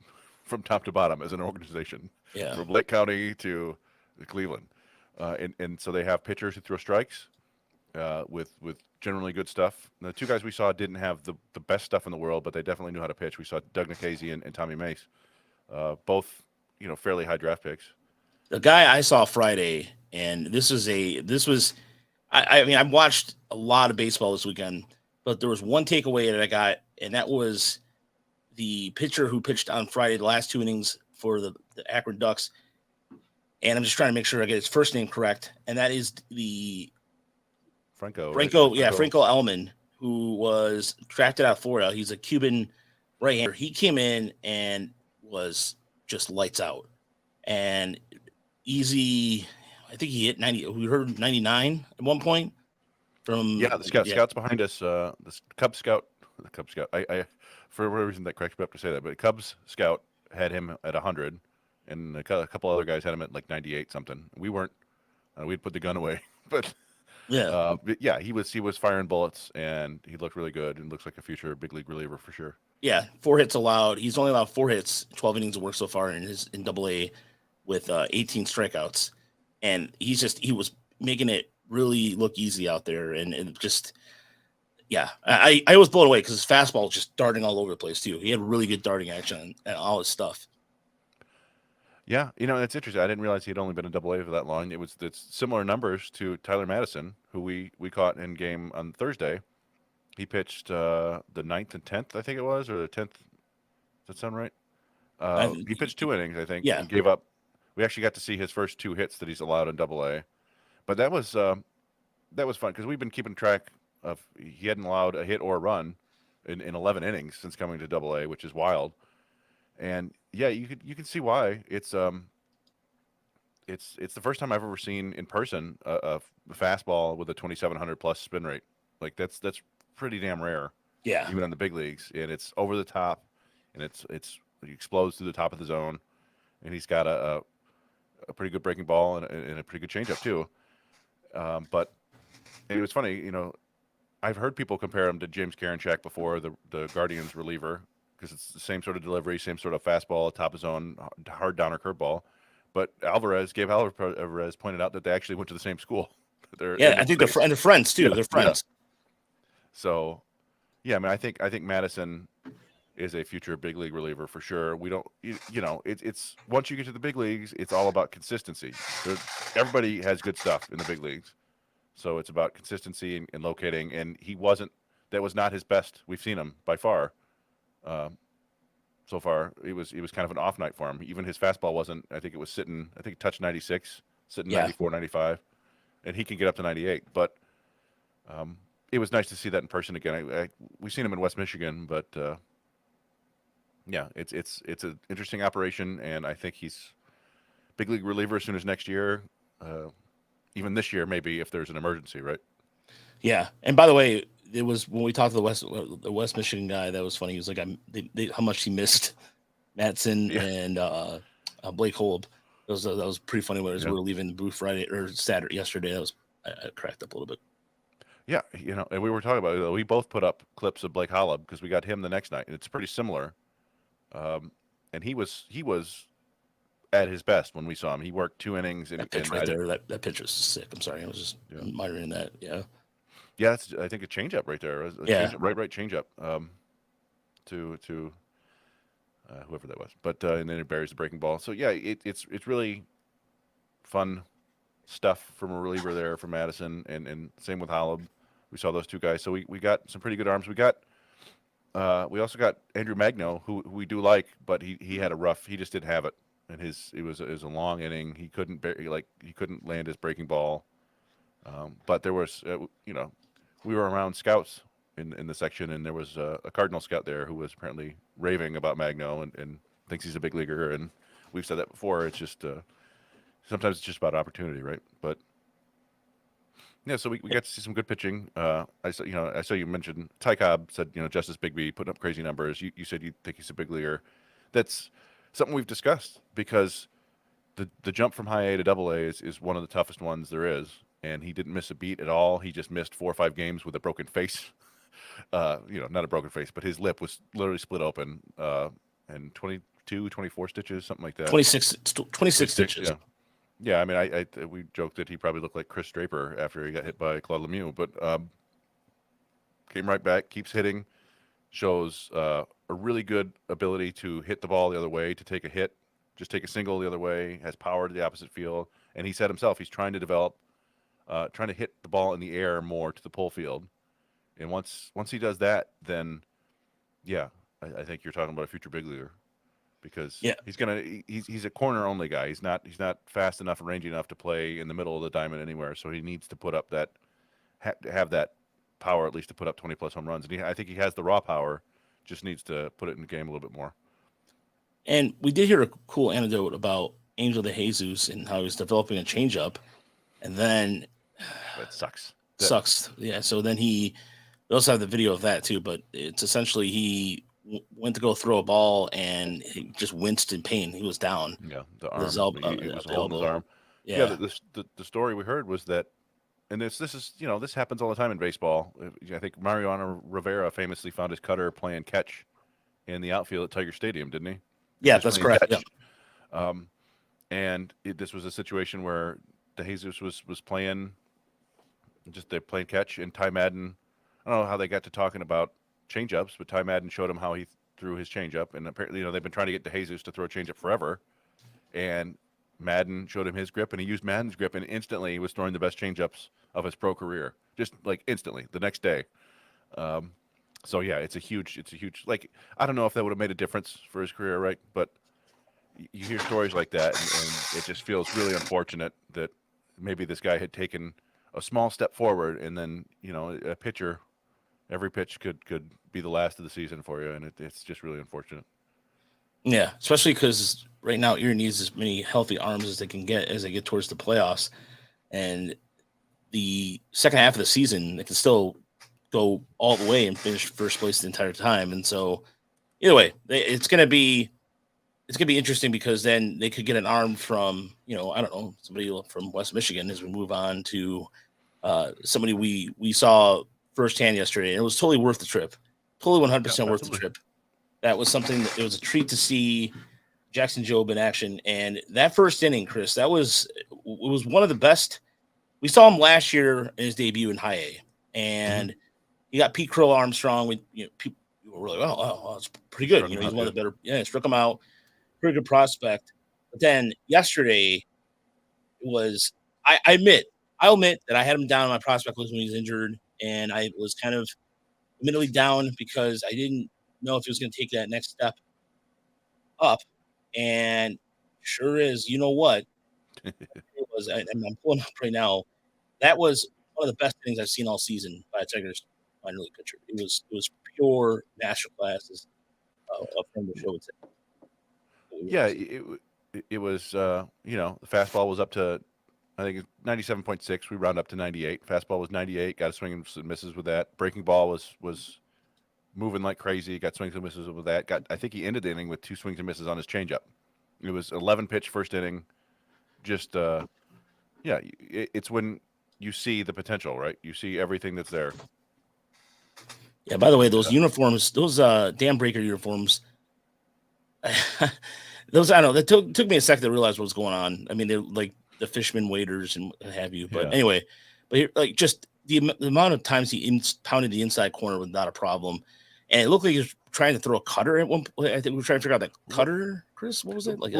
top to bottom as an organization, Yeah. from Lake County to Cleveland, and so they have pitchers who throw strikes with generally good stuff. The two guys we saw didn't have the best stuff in the world, but they definitely knew how to pitch. We saw Doug Nikhazy and Tommy Mace, both fairly high draft picks. The guy I saw Friday, and this was I mean, I watched a lot of baseball this weekend, but there was one takeaway that I got, and that was the pitcher who pitched on Friday, the last two innings for the Akron Ducks. And I'm just trying to make sure I get his first name correct, and that is the Franco, right? Franco, yeah, Franco Elman, who was drafted out of Florida. He's a Cuban right-hander. He came in and was just lights out, and easy. I think he hit 90. We heard 99 at one point from Yeah, the scouts behind us. The Cubs scout, the Cubs scout. I for whatever reason that cracks me up to say that, but Cubs scout had him at 100, and a couple other guys had him at like 98 something. We weren't. We'd put the gun away, but Yeah. but yeah, he was firing bullets, and he looked really good, and looks like a future big league reliever for sure. Yeah, 4 hits allowed. He's only allowed 4 hits, 12 innings of work so far in Double A, with 18 strikeouts, and he was making it really look easy out there, and just yeah, I was blown away because his fastball was just darting all over the place too. He had really good darting action and all his stuff. Yeah, it's interesting. I didn't realize he had only been in Double A for that long. It's similar numbers to Tyler Madison, who we caught in game on Thursday. He pitched the 9th and 10th, I think it was, or the 10th. Does that sound right? He pitched 2 innings, I think, Yeah, and gave up. We actually got to see his first 2 hits that he's allowed in Double A, but that was fun because we've been keeping track of he hadn't allowed a hit or a run in 11 innings since coming to Double A, which is wild. And yeah, you can see why. It's the first time I've ever seen in person a fastball with a 2,700 plus spin rate. Like that's pretty damn rare, yeah, even in the big leagues. And it's over the top, and it explodes through the top of the zone. And he's got a pretty good breaking ball and a pretty good changeup too. But it was funny, I've heard people compare him to James Karinchak before, the Guardians reliever, because it's the same sort of delivery, same sort of fastball, top of zone, hard downer curveball. But Gabe Alvarez pointed out that they actually went to the same school. yeah. I think they're friends too. Yeah, They're yeah. friends. So, yeah, I mean, I think Madison is a future big league reliever for sure. We don't, it's once you get to the big leagues, it's all about consistency. Everybody has good stuff in the big leagues, so it's about consistency and locating. And that was not his best. We've seen him by far. So far, it was kind of an off night for him. Even his fastball wasn't. I think it was sitting. I think it touched 96, sitting Yeah, 94, 95, and he can get up to 98. But it was nice to see that in person again. We've seen him in West Michigan, but yeah, it's an interesting operation, and I think he's big league reliever as soon as next year. Even this year, maybe if there's an emergency, right? yeah. And by the way, it was when we talked to the West Michigan guy that was funny. He was like, how much he missed Matson Yeah, and Blake Holb. That was pretty funny. When yeah, we were leaving the booth Friday or Saturday yesterday, I cracked up a little bit. yeah. And we were talking about it. We both put up clips of Blake Holub because we got him the next night, and it's pretty similar. Um, and he was at his best when we saw him. He worked 2 innings, That pitch and right there, that pitch was sick. I'm sorry, I was just yeah, admiring that. Yeah, yeah. That's I think a changeup right there, a yeah, change, right changeup. To whoever that was, but and then it buries the breaking ball. So yeah, it's really fun stuff from a reliever there for Madison, and same with Holub. We saw those two guys, so we got some pretty good arms. We also got Andrew Magno, who we do like, but he had a rough. He just didn't have it, and it was a long inning. He couldn't land his breaking ball. But there was we were around scouts in the section, and there was a Cardinal scout there who was apparently raving about Magno and thinks he's a big leaguer. And we've said that before. It's just sometimes it's just about opportunity, right? But yeah, so we got to see some good pitching. I saw you mentioned Ty Cobb said Justice Bigby putting up crazy numbers. You said you think he's a big leaguer. That's something we've discussed because the jump from high A to double A is one of the toughest ones there is, and he didn't miss a beat at all. He just missed 4 or 5 games with a broken face, not a broken face, but his lip was literally split open, and 22, 24 stitches, something like that. 26, 26 26, stitches. yeah. Yeah, I mean, we joked that he probably looked like Chris Draper after he got hit by Claude Lemieux, but came right back, keeps hitting, shows a really good ability to hit the ball the other way, to take a hit, just take a single the other way, has power to the opposite field, and he said himself he's trying to develop, trying to hit the ball in the air more to the pull field, and once he does that, then yeah, I think you're talking about a future big leaguer. Because Yeah. he's a corner only guy. He's not fast enough and rangy enough to play in the middle of the diamond anywhere. So he needs to put up that have that power at least to put up 20 plus home runs. And I think he has the raw power. Just needs to put it in the game a little bit more. And we did hear a cool anecdote about Angel de Jesus and how he's developing a changeup, and then That sucks. sucks. Yeah. So then we also have the video of that too, but it's essentially he went to go throw a ball and he just winced in pain. He was down. Yeah, the arm. His It was the holding his elbow. arm. Yeah, Yeah. the story we heard was that, and this is this happens all the time in baseball. I think Mariano Rivera famously found his cutter playing catch in the outfield at Tiger Stadium, didn't he? Yeah, Just that's playing correct. catch. Yeah. And this was a situation where De Jesus was playing, they're playing catch, and Ty Madden. I don't know how they got to talking about changeups, but Ty Madden showed him how he threw his changeup, and apparently they've been trying to get De Jesus to throw a changeup forever, and Madden showed him his grip, and he used Madden's grip, and instantly he was throwing the best changeups of his pro career, just like instantly the next day. So yeah, it's a huge like I don't know if that would have made a difference for his career, right? But you hear stories like that, and it just feels really unfortunate that maybe this guy had taken a small step forward, and then a pitcher, every pitch could be the last of the season for you, and it's just really unfortunate. Yeah, especially because right now Erie needs as many healthy arms as they can get as they get towards the playoffs, and the second half of the season they can still go all the way and finish first place the entire time. And so, either way, it's gonna be interesting because then they could get an arm from I don't know, somebody from West Michigan as we move on to somebody we saw firsthand yesterday, and it was totally worth the trip, totally 100% worth the trip. That was something that it was a treat to see Jackson Jobe in action. And that first inning, Chris, it was one of the best. We saw him last year in his debut in high A, and he got Pete Crow Armstrong. People were really, oh, that's pretty good. He's one of the better. Yeah, struck him out. Pretty good prospect. But then yesterday, it was. I'll admit that I had him down on my prospect list when he was injured, and I was kind of admittedly down because I didn't know if he was going to take that next step up. And sure is, you know what? It was, and I'm pulling up right now. That was one of the best things I've seen all season by a Tigers minor league pitcher. It was pure masterclass, as a friend of the show would say. Yeah, it was. The fastball was up to, I think, 97.6. We round up to 98. Fastball was 98. Got a swing and misses with that. Breaking ball was moving like crazy. Got swings and misses with that. I think he ended the inning with 2 swings and misses on his changeup. It was 11 pitch first inning. Just it's when you see the potential, right? You see everything that's there. Yeah. By the way, those uniforms, those dam breaker uniforms. Those I don't know. That took me a second to realize what was going on. I mean, they're like the fisherman waders and what have you. But anyway, like just the amount of times he pounded the inside corner was not a problem, and it looked like he was trying to throw a cutter at one point. I think we were trying to figure out that cutter, Chris. What was it like?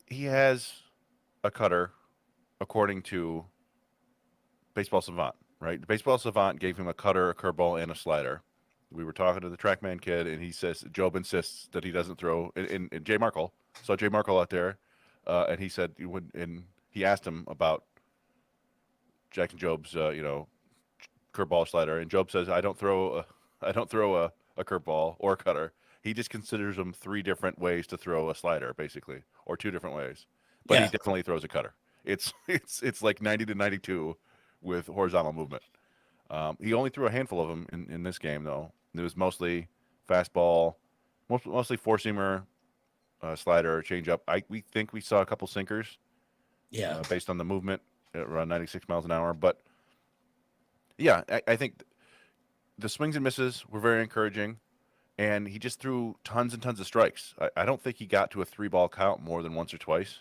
He has a cutter, according to Baseball Savant, right? Baseball Savant gave him a cutter, a curveball, and a slider. We were talking to the TrackMan kid, and he says Jobe insists that he doesn't throw. And Jay Markle saw Jay Markle out there, and he said and he asked him about Jackson Jobe's curveball, slider, and Jobe says I don't throw a curveball or a cutter. He just considers them 3 different ways to throw a slider, basically, or 2 different ways. But he definitely throws a cutter. It's like 90 to 92 with horizontal movement. He only threw a handful of them in this game, though. It was mostly fastball, mostly four-seamer, slider, changeup. We think we saw a couple sinkers. Yeah. Based on the movement at around 96 miles an hour. But Yeah, I think the swings and misses were very encouraging, and he just threw tons and tons of strikes. I don't think he got to a 3-ball count more than once or twice,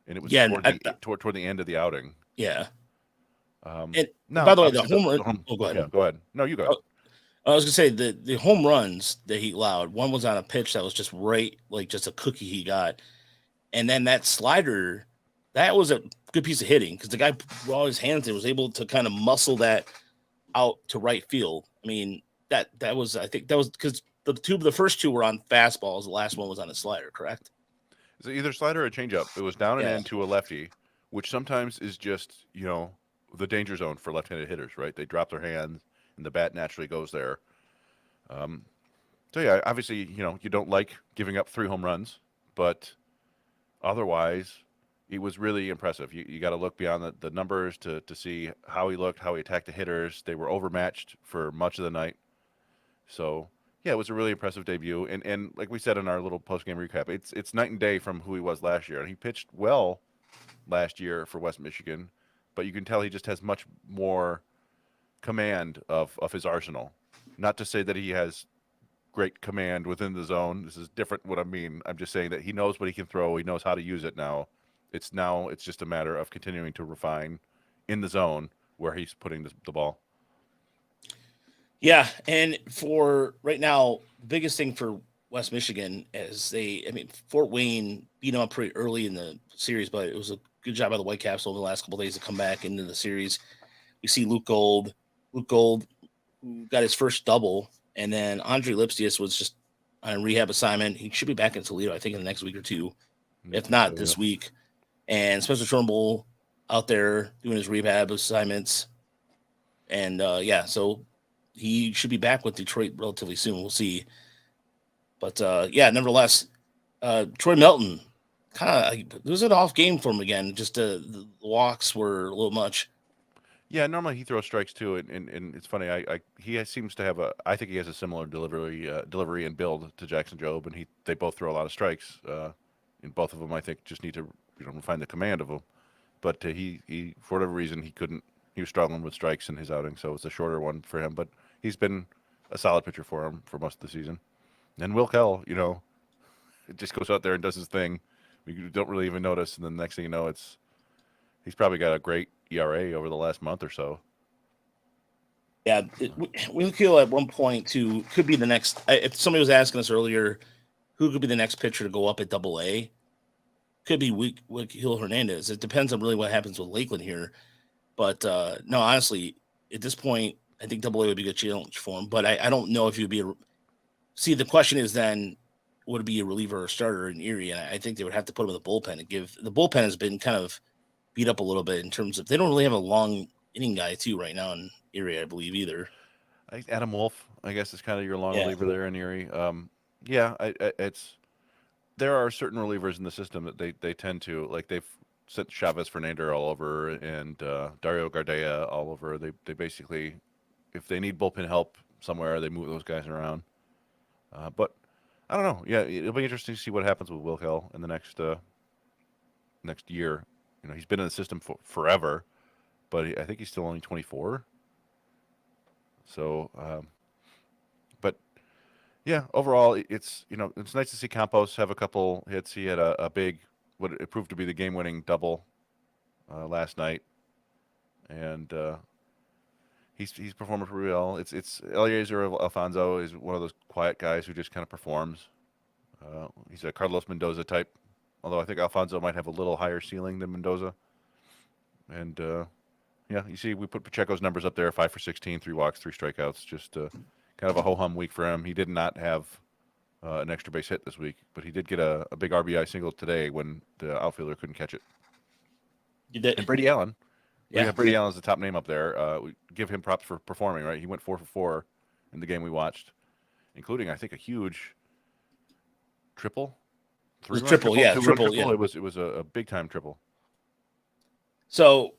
and it was Yeah, toward the end of the outing. yeah. And by Now, the way, the obviously, home run. the home. Oh, go ahead. Yeah, go ahead. No, you go ahead. Oh, I was gonna say the home runs that he allowed. One was on a pitch that was just right, like just a cookie he got, and then that slider, that was a good piece of hitting because the guy with all his hands and was able to kind of muscle that out to right field. I mean, that was, I think that was because the first two were on fastballs. The last one was on a slider, correct? It's either slider or changeup. It was down and Yeah. in to a lefty, which sometimes is just the danger zone for left-handed hitters. Right? They drop their hands, and the bat naturally goes there. Um, so yeah, obviously, you don't like giving up 3 home runs, but otherwise, it was really impressive. You got to look beyond the numbers to see how he looked, how he attacked the hitters. They were overmatched for much of the night. So yeah, it was a really impressive debut. And like we said in our little post game recap, it's night and day from who he was last year. And he pitched well last year for West Michigan, but you can tell he just has much more command of his arsenal. Not to say that he has great command within the zone. This is different what I mean. I'm just saying that he knows what he can throw. He knows how to use it now. It's just a matter of continuing to refine in the zone where he's putting the ball. Yeah, and for right now, the biggest thing for West Michigan is I mean, Fort Wayne beat them up pretty early in the series, but it was a good job by the Whitecaps over the last couple of days to come back into the series. We see Luke Gold, who got his first double, and then Andre Lipsius was just on a rehab assignment. He should be back in Toledo, I think, in the next week or two, if not this week. And Spencer Turnbull out there doing his rehab assignments, and yeah, so he should be back with Detroit relatively soon. We'll see. But yeah, nevertheless, Troy Melton kind of it was an off game for him again. Just the walks were a little much. Yeah, normally he throws strikes too, and it's funny. Seems to have I think he has a similar delivery and build to Jackson Jobe, and they both throw a lot of strikes. And both of them, I think, just need to find the command of them. But he for whatever reason he couldn't. He was struggling with strikes in his outing, so it's a shorter one for him. But he's been a solid pitcher for him for most of the season. And Will Kell, it just goes out there and does his thing. You don't really even notice, and then the next thing you know, he's probably got a great ERA over the last month or so. Yeah, Will Kell at one point too could be the next. If somebody was asking us earlier, who could be the next pitcher to go up at Double A? Could be Will Kell Hernandez. It depends on really what happens with Lakeland here. But no, honestly, at this point, I think Double A would be a good challenge for him. But I don't know if he would be see, the question is then, would it be a reliever or starter in Erie? And I think they would have to put him in the bullpen and give the bullpen has been kind of beat up a little bit in terms of they don't really have a long inning guy too right now in Erie, I believe either. I think Adam Wolf, I guess, is kind of your long reliever there in Erie. Yeah, it's there are certain relievers in the system that they tend to like. They've sent Chavez Fernander all over and Dario Gardea all over. They basically, if they need bullpen help somewhere, they move those guys around. But I don't know. Yeah, it'll be interesting to see what happens with Will Hill in the next year. He's been in the system for forever, but I think he's still only 24. So, but yeah, overall, it's nice to see Campos have a couple hits. He had a big, what it proved to be the game-winning double last night, and he's performing pretty well. It's Eliezer Alfonso is one of those quiet guys who just kind of performs. He's a Carlos Mendoza type, although I think Alfonso might have a little higher ceiling than Mendoza. And yeah, you see, we put Pacheco's numbers up there: 5 for 16, 3 walks, 3 strikeouts. Just kind of a ho hum week for him. He did not have an extra base hit this week, but he did get a big RBI single today when the outfielder couldn't catch it. You did. And Brady Allen. Yeah. We have Brady Allen as the top name up there. We give him props for performing, right? He went 4 for 4 in the game we watched, including, I think, a huge triple. Triple. Yeah. It was a big time triple. So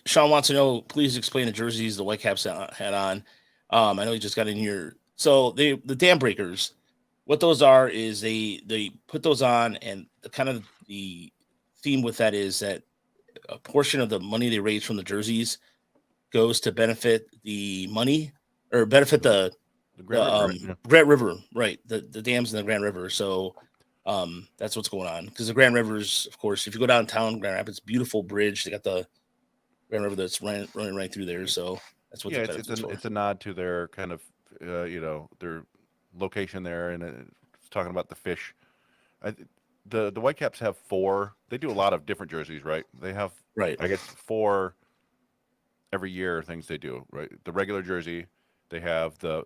Sean wants to know, please explain the jerseys the Whitecaps had on. I know he just got in here. So the dam breakers, what those are is they put those on, and the theme with that is that a portion of the money they raise from the jerseys goes to benefit the money or benefit the Grand River, right? Yeah. Grand River, right? The dams in the Grand River. So that's what's going on because the Grand River's, of course, if you go downtown Grand Rapids, beautiful bridge. They got the Grand River that's running right through there. So that's what Yeah, the it's benefits for. it's a nod to their kind of their location there, and it's talking about the fish. I, the Whitecaps have four. They do a lot of different jerseys, right? They have, Right. I guess, four every year things they do, right? The regular jersey, they have the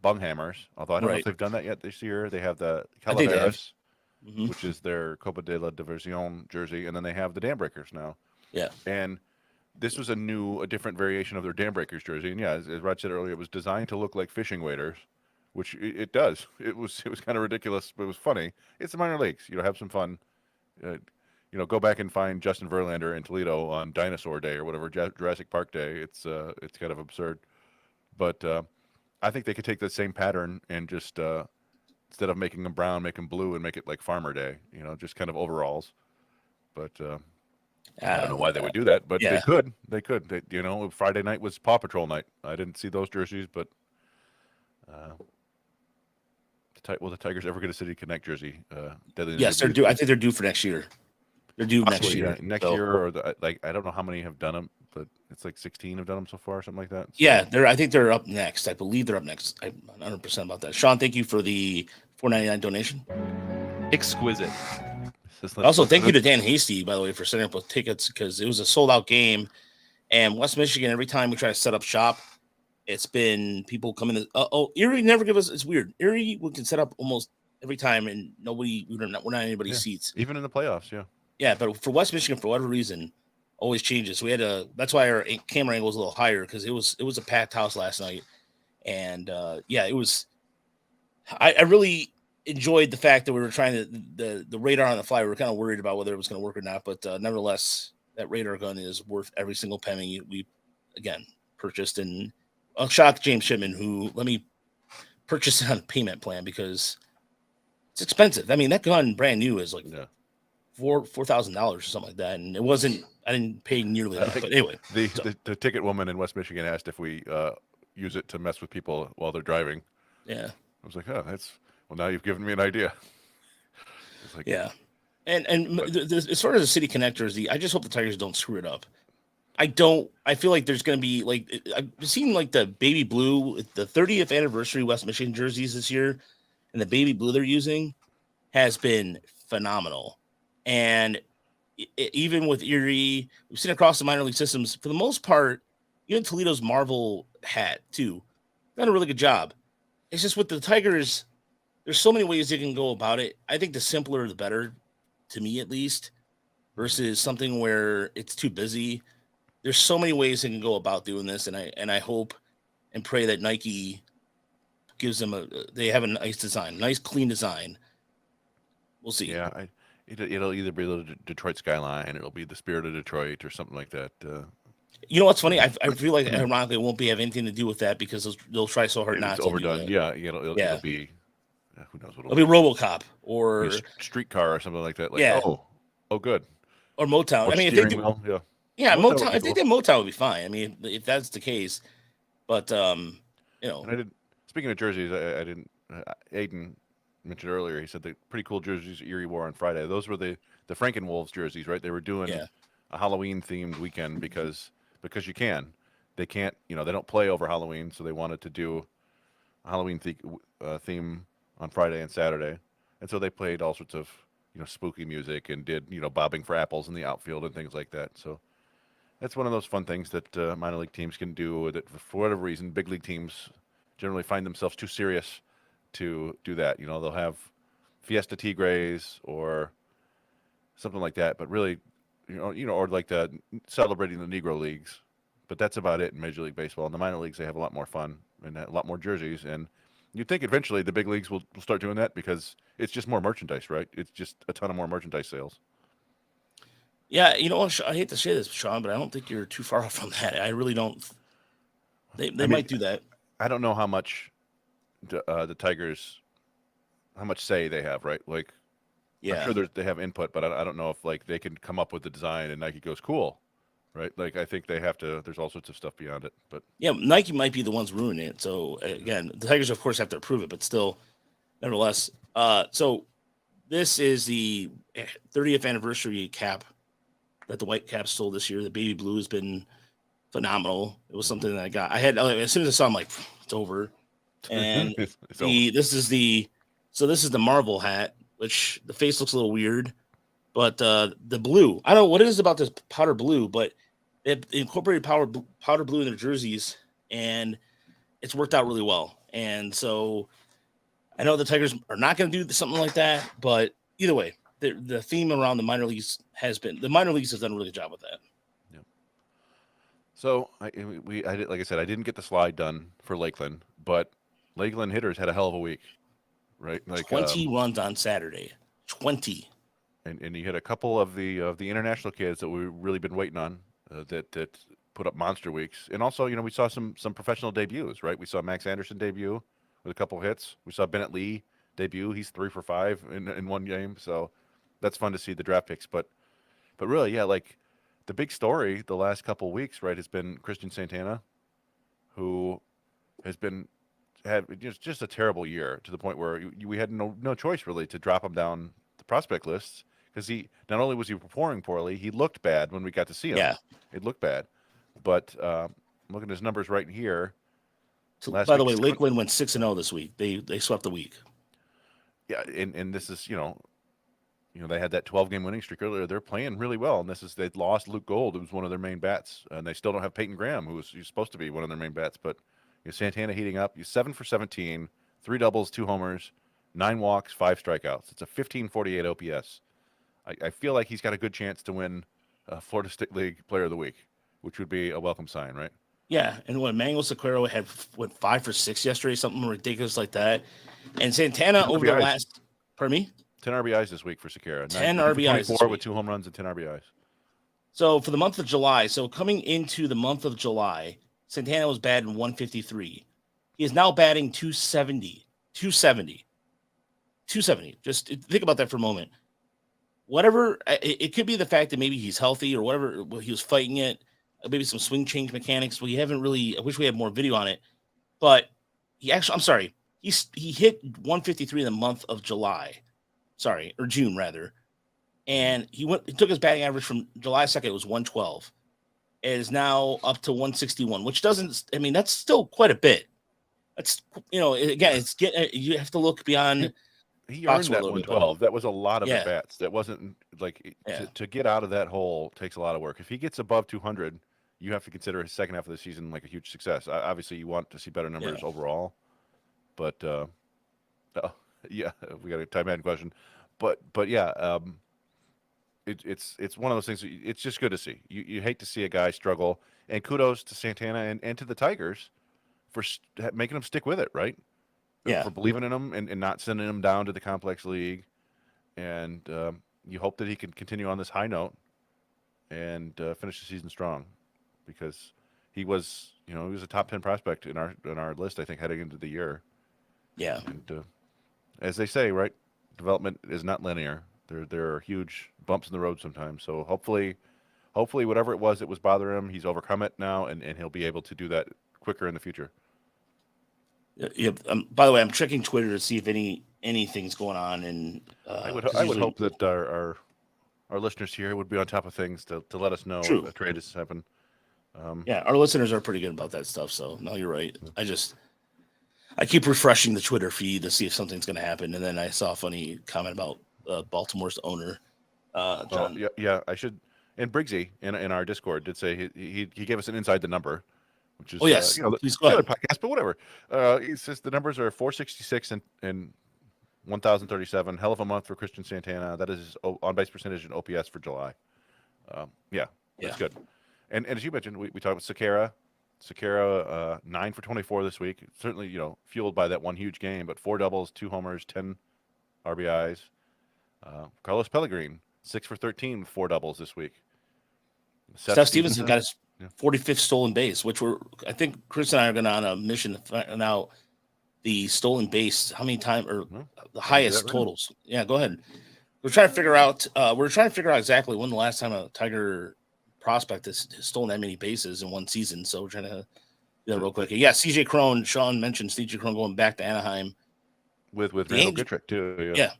bung hammers. Although I don't know if Right. they've done that yet this year. They have the I think they have. Calaveras, Hmm. which is their Copa de la Diversión jersey, and then they have the Dam Breakers now. Yeah. And this was a different variation of their Dam Breakers jersey. And yeah, as Rod said earlier, it was designed to look like fishing waders, which it does. It was kind of ridiculous, but it was funny. It's the minor leagues. Have some fun. Uh, go back and find Justin Verlander in Toledo on Dinosaur Day or whatever, Jurassic Park Day. It's kind of absurd, but I think they could take the same pattern and just instead of making them brown, make them blue and make it like Farmer Day. Just kind of overalls. But I don't know why they would do that, but they Yeah. could. They could. Friday night was Paw Patrol night. I didn't see those jerseys, but will the Tigers ever get a City Connect jersey? Yes, they're due. I think they're due for next year. They're due next Possibly, year. yeah, next So, year, or I don't know how many have done them, but it's like 16 have done them so far, something like that. So, yeah, I think they're up next. I believe they're up next. I'm 100% about that. Sean, thank you for the $4.99 donation. Exquisite. Also, thank you to Dan Hasty, by the way, for setting up with tickets because it was a sold out game. And West Michigan, every time we try to set up shop, it's been people coming. Erie never give us. It's weird. Erie we can set up almost every time, and we're not anybody's seats. even in the playoffs, yeah. Yeah, but for West Michigan, for whatever reason, always changes. That's why our camera angle was a little higher because it was a packed house last night, and it was. I really enjoyed the fact that we were trying to the radar on the fly. We were kind of worried about whether it was going to work or not, but nevertheless, that radar gun is worth every single penny we again purchased. And a shout out to James Shipman who let me purchase it on a payment plan because it's expensive. I mean, that gun brand new is like $4,000 or something like that, and it wasn't. I didn't pay nearly that. But anyway, the ticket woman in West Michigan asked if we use it to mess with people while they're driving. Yeah, I was like, oh, now you've given me an idea. It's like, yeah, and as far as the city connectors, I just hope the Tigers don't screw it up. I feel like there's going to be like I've seen like the baby blue, the 30th anniversary West Michigan jerseys this year, and the baby blue they're using has been phenomenal. And even with Erie, we've seen across the minor league systems for the most part, even Toledo's Marvel hat too, done a really good job. It's just with the Tigers, there's so many ways they can go about it. I think the simpler the better, to me at least, versus something where it's too busy. There's so many ways they can go about doing this, and I hope and pray that Nike gives them they have a nice design, nice clean design. We'll see. Yeah, it'll either be the Detroit skyline, it'll be the spirit of Detroit, or something like that. You know what's funny? I feel like ironically it won't have anything to do with that because they'll try so hard not It's to. overdone. Yeah, it'll be. Who knows what it'll be RoboCop or a streetcar or something like that. Like, yeah. Oh, good. Or Motown. Or I mean, if steering they do, wheel. Yeah. Yeah, Motown. I cool. think that Motown would be fine. I mean, if that's the case, but And I did. Speaking of jerseys, I didn't. Aiden mentioned earlier. He said the pretty cool jerseys Erie wore on Friday. Those were the Frankenwolves jerseys, right? They were doing a Halloween themed weekend because you can. They can't. They don't play over Halloween, so they wanted to do a Halloween theme on Friday and Saturday, and so they played all sorts of spooky music and did bobbing for apples in the outfield and things like that. So that's one of those fun things that minor league teams can do. That for whatever reason, big league teams generally find themselves too serious to do that. They'll have Fiesta Tigres or something like that, but really, or like celebrating the Negro leagues. But that's about it in Major League Baseball. In the minor leagues, they have a lot more fun and a lot more jerseys. And you'd think eventually the big leagues will start doing that because it's just more merchandise, right? It's just a ton of more merchandise sales. Yeah, I hate to say this, Sean, but I don't think you're too far off from that. I really don't. They might do that. I don't know how much the Tigers, how much say they have, right? Like, I'm sure they have input, but I don't know if like they can come up with the design and Nike goes, cool, right? Like I think they have to. There's all sorts of stuff beyond it, but Yeah, Nike might be the ones ruining it. So again, the Tigers of course have to approve it, but still, nevertheless. So this is the 30th anniversary cap that the White Caps stole this year. The baby blue has been phenomenal. It was something that I got. I had as soon as I saw, I'm like, it's over. And it's over. this is the Marvel hat, which the face looks a little weird, but the blue. I don't know what it is about this powder blue, but it incorporated powder blue in their jerseys, and it's worked out really well. And so I know the Tigers are not going to do something like that, but either way, the theme around the minor leagues has been the minor leagues has done a really good job with that. Yeah. So I did, like I said, I didn't get the slide done for Lakeland, but Lakeland hitters had a hell of a week, right? Like 20 runs on Saturday. 20. and you had a couple of the international kids that we've really been waiting on that put up monster weeks, and also we saw some professional debuts, right? We saw Max Anderson debut with a couple of hits. We saw Bennett Lee debut. He's 3 for 5 in one game, so that's fun to see the draft picks. But really, yeah, like the big story the last couple of weeks, right, has been Christian Santana, who has had just a terrible year to the point where we had no choice really to drop him down the prospect lists because he not only was he performing poorly, he looked bad when we got to see him. Yeah. It looked bad, but looking at his numbers right here. So, Last by the way, week, Lakeland went 6-0 this week. They swept the week. yeah, and this is they had that 12-game winning streak earlier. They're playing really well, and they lost Luke Gold, who was one of their main bats, and they still don't have Peyton Graham, who's supposed to be one of their main bats. But Santana heating up. He's 7 for 17, 3 doubles, 2 homers, 9 walks, 5 strikeouts. It's a 1548 OPS. I feel like he's got a good chance to win Florida State League Player of the Week, which would be a welcome sign, right? Yeah, and when Mango Sequeiro went 5 for 6 yesterday, something ridiculous like that, and Santana over the last, pardon me, 10 RBIs this week for Sequeira. 10 RBIs, 24 with 2 home runs and 10 RBIs. So for the month of July, coming into the month of July, Santana was batting 153. He is now batting 270. Just think about that for a moment. Whatever, it could be the fact that maybe he's healthy or whatever. He was fighting it. Maybe some swing change mechanics. We haven't really. I wish we had more video on it. But I'm sorry. He hit 153 in the month of July. Sorry, or June rather. And he took his batting average from July 2nd. It was 112. It is now up to 161, which doesn't. I mean, that's still quite a bit. That's again, you have to look beyond. He earned that 112. That was a lot of at bats. That wasn't like to get out of that hole takes a lot of work. If he gets above 200, you have to consider his second half of the season like a huge success. Obviously, you want to see better numbers overall, but we got a time adding question, but yeah, it's one of those things. It's just good to see. You hate to see a guy struggle, and kudos to Santana and to the Tigers for making him stick with it, right? Yeah. For believing in him and not sending him down to the complex league, and you hope that he can continue on this high note and finish the season strong, because he was a top 10 prospect in our list, I think, heading into the year. Yeah. And as they say, right, development is not linear. There are huge bumps in the road sometimes. So hopefully whatever it was that was bothering him, he's overcome it now, and he'll be able to do that quicker in the future. Yeah. By the way, I'm checking Twitter to see if anything's going on, and I would hope that our listeners here would be on top of things to let us know if a trade has happened. Yeah, our listeners are pretty good about that stuff. So no, you're right. I keep refreshing the Twitter feed to see if something's going to happen, and then I saw a funny comment about Baltimore's owner. John. Yeah, I should. And Briggsy in our Discord did say he gave us an inside the number, which is yes, please go ahead. Podcast, but whatever. He says the numbers are 466 and 1,037. Hell of a month for Christian Santana. That is his on base percentage and OPS for July. That's good. And as you mentioned, we talked about Sequeira. Sequeira 9 for 24 this week. Certainly, fueled by that one huge game, but 4 doubles, 2 homers, 10 RBIs. Carlos Pellegrin 6 for 13, 4 doubles this week. Seth Stevenson got his 45th stolen base, which I think Chris and I are going on a mission to find out the stolen base, how many times, or the highest totals. Yeah, go ahead. We're trying to figure out exactly when the last time a Tiger prospect that's stolen that many bases in one season. So we're trying to do that real quick. Yeah, CJ Cron. Sean mentioned CJ Cron going back to Anaheim with The Randall Angel- Gittrick too. Yeah,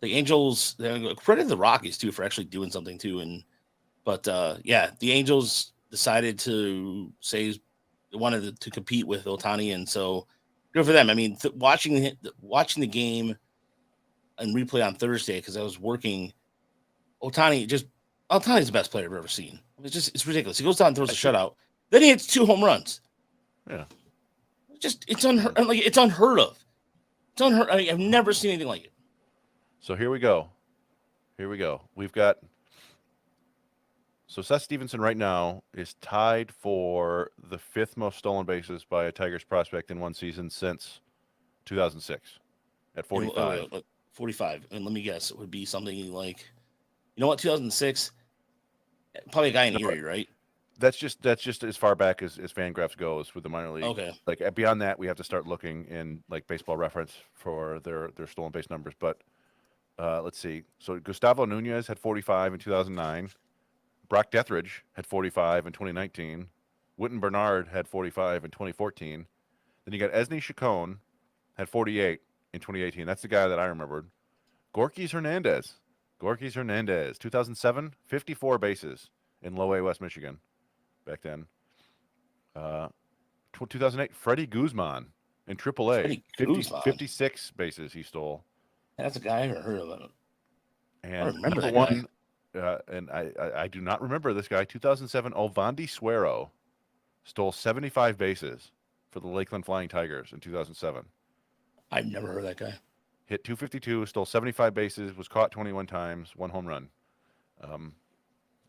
the Angels. Credit the Rockies too for actually doing something too. But the Angels decided to say they wanted to compete with Ohtani, and so good for them. I mean, watching the game and replay on Thursday because I was working. Ohtani's the best player I've ever seen. It's ridiculous. He goes down and throws a shutout. Then he hits 2 home runs. Yeah. It's unheard of. It's unheard. I mean, I've never seen anything like it. So here we go. We've got Seth Stevenson right now is tied for the 5th most stolen bases by a Tigers prospect in one season since 2006 at 45. 45. And let me guess, it would be something like, 2006, probably a guy in Erie, right? That's just as far back as Fangraphs goes with the minor league. Okay. Like beyond that, we have to start looking in like Baseball Reference for their stolen base numbers. But let's see. So Gustavo Nunez had 45 in 2009. Brock Deathridge had 45 in 2019. Witten Bernard had 45 in 2014. Then you got Esney Chacon had 48 in 2018. That's the guy that I remembered. Gorkys Hernandez, 2007, 54 bases in Low A, West Michigan back then. 2008, Freddie Guzman in AAA, 56 bases he stole. That's a guy I haven't heard of. And I remember that one, and I do not remember this guy. 2007, Ovandi Suero stole 75 bases for the Lakeland Flying Tigers in 2007. I've never heard of that guy. Hit 252, stole 75 bases, was caught 21 times, 1 home run.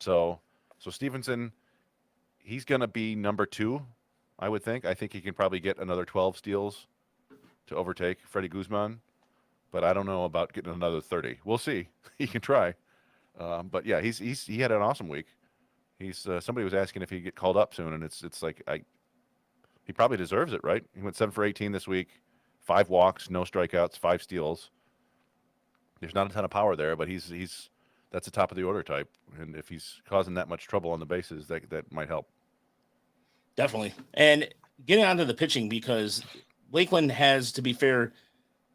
So Stevenson, he's going to be number 2, I would think. I think he can probably get another 12 steals to overtake Freddie Guzman, but I don't know about getting another 30. We'll see. He can try. But yeah, he had an awesome week. Somebody was asking if he'd get called up soon, and it's like he probably deserves it, right? He went 7 for 18 this week, 5 walks, no strikeouts, 5 steals. There's not a ton of power there, but that's the top of the order type, and if he's causing that much trouble on the bases, that might help. Definitely. And getting onto the pitching, because Lakeland has, to be fair,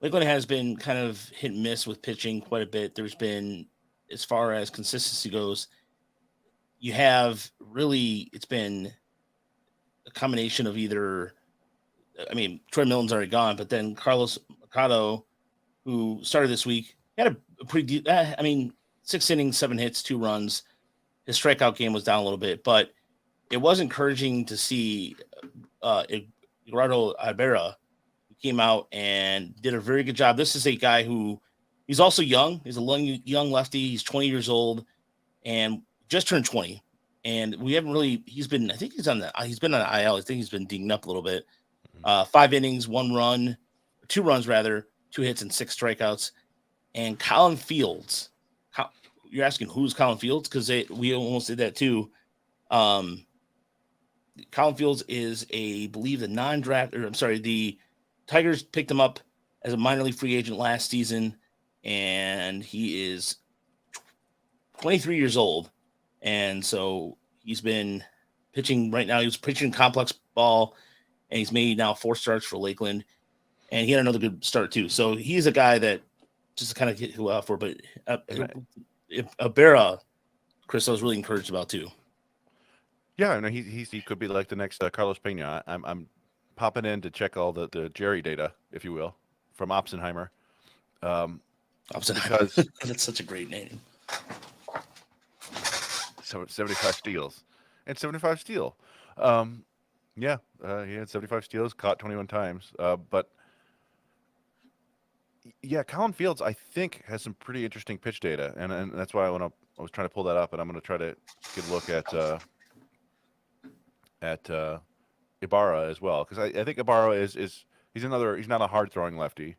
has been kind of hit and miss with pitching quite a bit. There's been, as far as consistency goes, it's been a combination of either, Troy Milton's already gone, but then Carlos Mercado, who started this week, had a pretty, 6 innings, 7 hits, 2 runs. His strikeout game was down a little bit, but it was encouraging to see Eduardo Ibarra, who came out and did a very good job. This is a guy who, he's also young. He's a young lefty. He's 20 years old and just turned 20. And we haven't really, he's been on the IL. I think he's been dinged up a little bit. 5 innings, 1 run, 2 runs rather, 2 hits and 6 strikeouts. And Colin Fields, you're asking who's Colin Fields? Because we almost did that too. Colin Fields is the Tigers picked him up as a minor league free agent last season, and he is 23 years old. And so he's been pitching right now. He was pitching complex ball, and he's made now 4 starts for Lakeland, and he had another good start too. So he's a guy that just to kind of get who out for, but Ibarra, Chris, I was really encouraged about too. Yeah, I know he could be like the next Carlos Pena. I'm popping in to check all the Jerry data, if you will, from Oppenheimer. Oppenheimer. That's such a great name. So 75 steals and 75 steal. He had 75 steals, caught 21 times. But yeah, Colin Fields, I think, has some pretty interesting pitch data, and that's why I was trying to pull that up, and I'm going to try to get a look at Ibarra as well, because I think Ibarra is he's not a hard throwing lefty,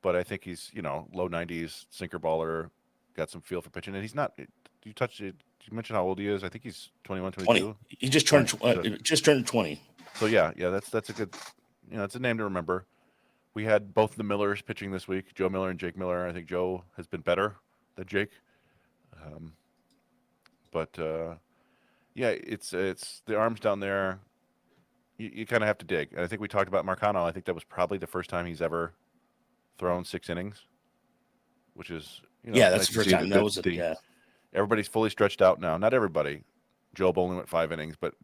but I think he's low 90s sinker baller, got some feel for pitching, and he's not. You mentioned how old he is. I think he's 21, 22. 20. He just turned 20. So yeah, that's a good, it's a name to remember. We had both the Millers pitching this week, Joe Miller and Jake Miller. I think Joe has been better than Jake. But Yeah, it's the arms down there. You kind of have to dig. And I think we talked about Marcano. I think that was probably the first time he's ever thrown 6 innings, which is Yeah, that's nice the to first see time. that That was the yeah. everybody's fully stretched out now. Not everybody. Jobe only went 5 innings, but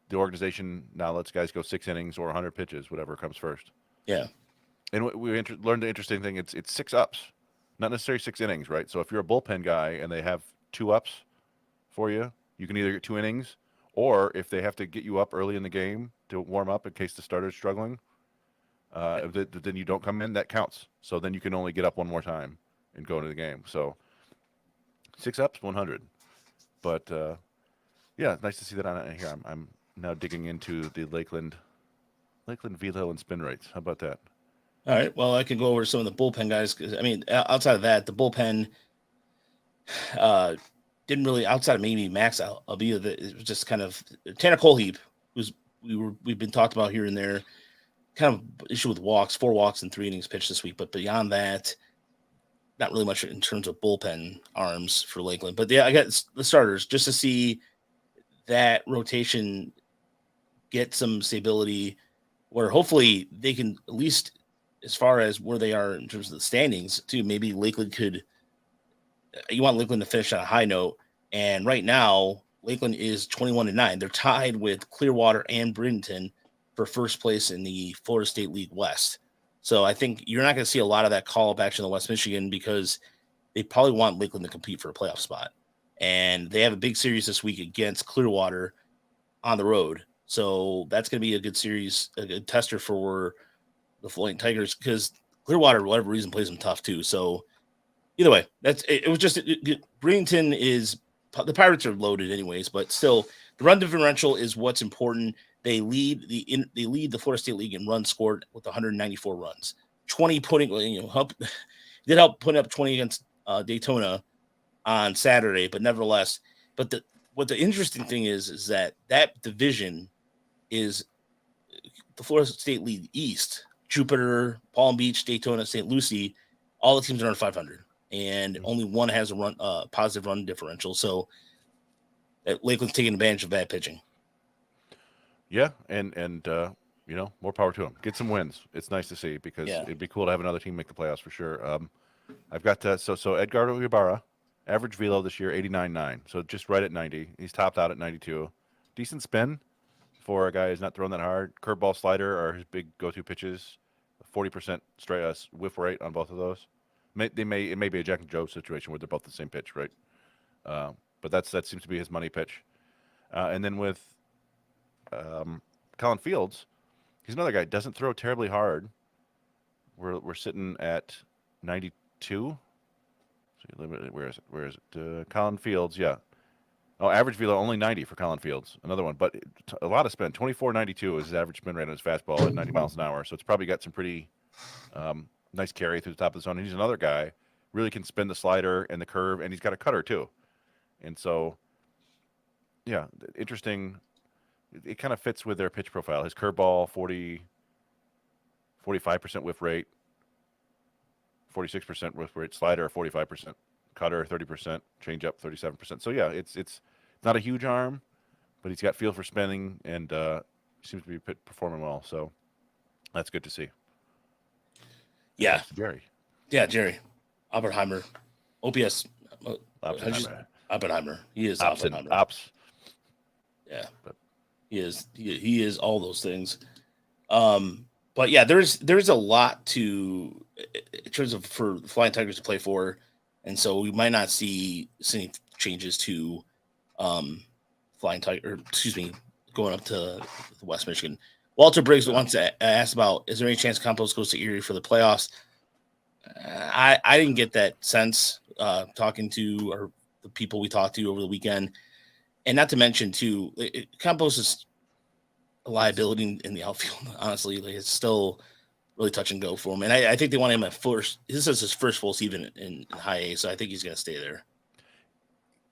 the organization now lets guys go 6 innings or 100 pitches, whatever comes first. Yeah. And learned the interesting thing. It's 6 ups, not necessarily 6 innings, right? So if you're a bullpen guy and they have 2 ups for you, you can either get 2 innings, or if they have to get you up early in the game to warm up in case the starter's struggling, then you don't come in. That counts. So then you can only get up one more time and go into the game. So 6 ups, 100. But yeah, nice to see that on here. I'm now digging into the Lakeland velo and spin rates. How about that? All right. Well, I can go over some of the bullpen guys. 'Cause, I mean, outside of that, the bullpen uh, didn't really, outside of maybe Max Albia, it was just kind of Tanner Colheap, who's we've been talked about here and there. Kind of issue with walks, 4 walks and 3 innings pitched this week. But beyond that, not really much in terms of bullpen arms for Lakeland. But yeah, I got the starters just to see that rotation get some stability, where hopefully they can at least, as far as where they are in terms of the standings, too. Maybe Lakeland could. You want Lakeland to finish on a high note, and right now Lakeland is 21-9. They're tied with Clearwater and Bridgeton for first place in the Florida State League West. So I think you're not going to see a lot of that call up action in West Michigan because they probably want Lakeland to compete for a playoff spot. And they have a big series this week against Clearwater on the road. So that's going to be a good series, a good tester for the Flying Tigers, because Clearwater, for whatever reason, plays them tough too. So either way, that's it. It was just Bridgeton is the Pirates are loaded anyways, but still the run differential is what's important. They lead the Florida State League in runs scored with 194 runs. 20 putting help did help putting up 20 against Daytona on Saturday, but nevertheless, what the interesting thing is that division is the Florida State League East. Jupiter, Palm Beach, Daytona, St. Lucie, all the teams are under 500, and only one has a positive run differential. So Lakeland's taking advantage of bad pitching. Yeah, and more power to them. Get some wins. It's nice to see because it'd be cool to have another team make the playoffs for sure. I've got so Edgardo Ibarra, average velo this year 89.9, so just right at 90. He's topped out at 92. Decent spin for a guy who's not throwing that hard. Curveball, slider are his big go-to pitches. 40% straight whiff rate on both of those. It may be a Jack and Jobe situation where they're both the same pitch, right? But that seems to be his money pitch. And then with Colin Fields, he's another guy. Doesn't throw terribly hard. We're sitting at 92. So where is it? Colin Fields, yeah. Oh, average velo only 90 for Colin Fields. Another one, but a lot of spin. 24.92 is his average spin rate on his fastball at 90 miles an hour. So it's probably got some pretty nice carry through the top of the zone. And he's another guy, really can spin the slider and the curve, and he's got a cutter too. And so, yeah, interesting. It kind of fits with their pitch profile. His curveball, 45% whiff rate, 46% whiff rate, slider, 45%, cutter, 30%, changeup, 37%. So yeah, it's not a huge arm, but he's got feel for spinning and seems to be performing well. So that's good to see. Yeah, Jerry. Yeah, Jerry Oppenheimer, OPS. Oppenheimer. He is Oppenheimer. Ops. Yeah, but he is. He is all those things. But yeah, there's a lot to in terms of for the Flying Tigers to play for, and so we might not see any changes to Flying Tiger. Going up to West Michigan. Walter Briggs wants to ask about: is there any chance Campos goes to Erie for the playoffs? I didn't get that sense talking to the people we talked to over the weekend, and not to mention too, Campos is a liability in the outfield. Honestly, it's still really touch and go for him, and I think they want him at first. This is his first full season in High A, so I think he's going to stay there.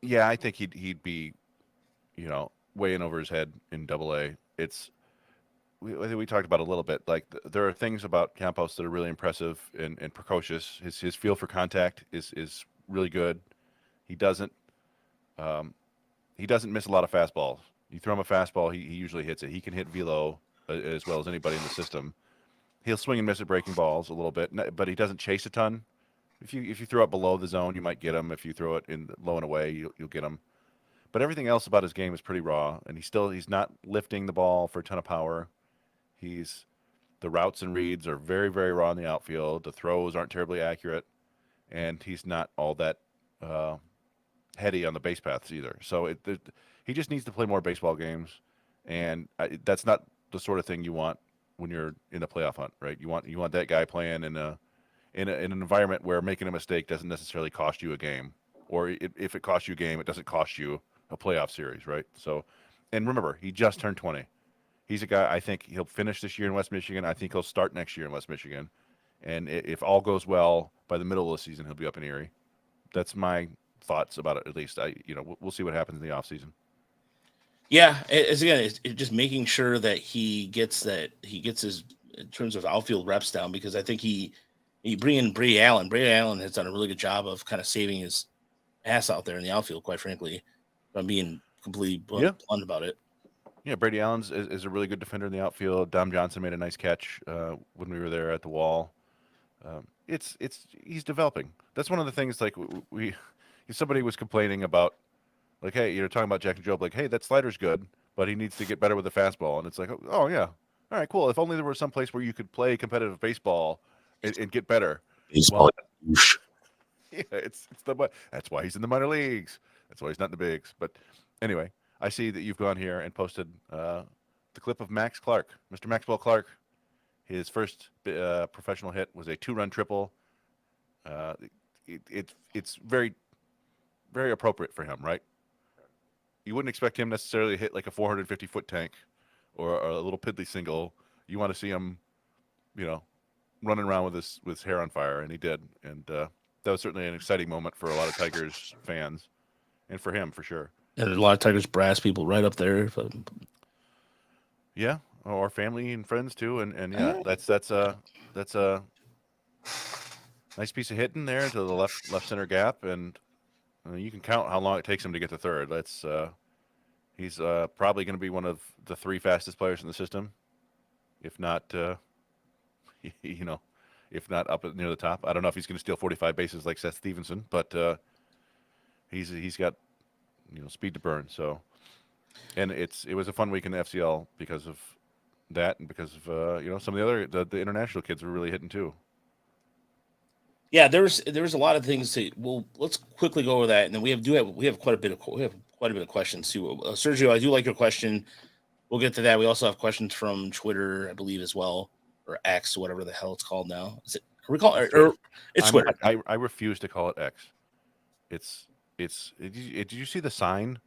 Yeah, I think he'd be, way in over his head in Double A. I think we talked about it a little bit. Like there are things about Campos that are really impressive and precocious. His feel for contact is really good. He doesn't he doesn't miss a lot of fastballs. You throw him a fastball, he usually hits it. He can hit velo as well as anybody in the system. He'll swing and miss at breaking balls a little bit, but he doesn't chase a ton. If you throw it below the zone, you might get him. If you throw it in low and away, you'll get him. But everything else about his game is pretty raw, and he's not lifting the ball for a ton of power. The routes and reads are very, very raw in the outfield. The throws aren't terribly accurate, and he's not all that heady on the base paths either. So he just needs to play more baseball games, and that's not the sort of thing you want when you're in a playoff hunt, right? You want that guy playing in an environment where making a mistake doesn't necessarily cost you a game, or if it costs you a game, it doesn't cost you a playoff series, right? So, and remember, he just turned 20. He's a guy, I think he'll finish this year in West Michigan. I think he'll start next year in West Michigan. And if all goes well, by the middle of the season, he'll be up in Erie. That's my thoughts about it, at least. We'll see what happens in the offseason. Yeah, it's just making sure that he gets his, in terms of outfield reps down, because I think he bring in Brady Allen. Brady Allen has done a really good job of kind of saving his ass out there in the outfield, quite frankly. I'm being completely blunt about it. Yeah, Brady Allen is a really good defender in the outfield. Dom Johnson made a nice catch when we were there at the wall. He's developing. That's one of the things. Like if somebody was complaining about, like, hey, you're talking about Jack and Jobe, like, hey, that slider's good, but he needs to get better with the fastball. And it's like, oh yeah, all right, cool. If only there was some place where you could play competitive baseball and get better. Baseball. Well, yeah, that's why he's in the minor leagues. That's why he's not in the bigs. But anyway, I see that you've gone here and posted the clip of Max Clark, Mr. Maxwell Clark. His first professional hit was a 2-run triple. It's very, very appropriate for him, right? You wouldn't expect him necessarily to hit like a 450-foot tank or a little piddly single. You want to see him, running around with his hair on fire, and he did. And that was certainly an exciting moment for a lot of Tigers fans, and for him for sure. And there's a lot of Tigers brass people right up there. Yeah, or family and friends too, and yeah, that's a nice piece of hitting there into the left center gap, and you can count how long it takes him to get to third. He's probably going to be one of the 3 fastest players in the system, if not if not up near the top. I don't know if he's going to steal 45 bases like Seth Stevenson, but he's got speed to burn. So, and it was a fun week in the FCL because of that, and because of some of the international kids were really hitting too. Yeah, there's a lot of things to. Well, let's quickly go over that, and then we have quite a bit of questions too. Sergio, I do like your question. We'll get to that. We also have questions from Twitter, I believe, as well, or X, whatever the hell it's called now. Is it? It's Twitter. I refuse to call it X. Did you see the sign,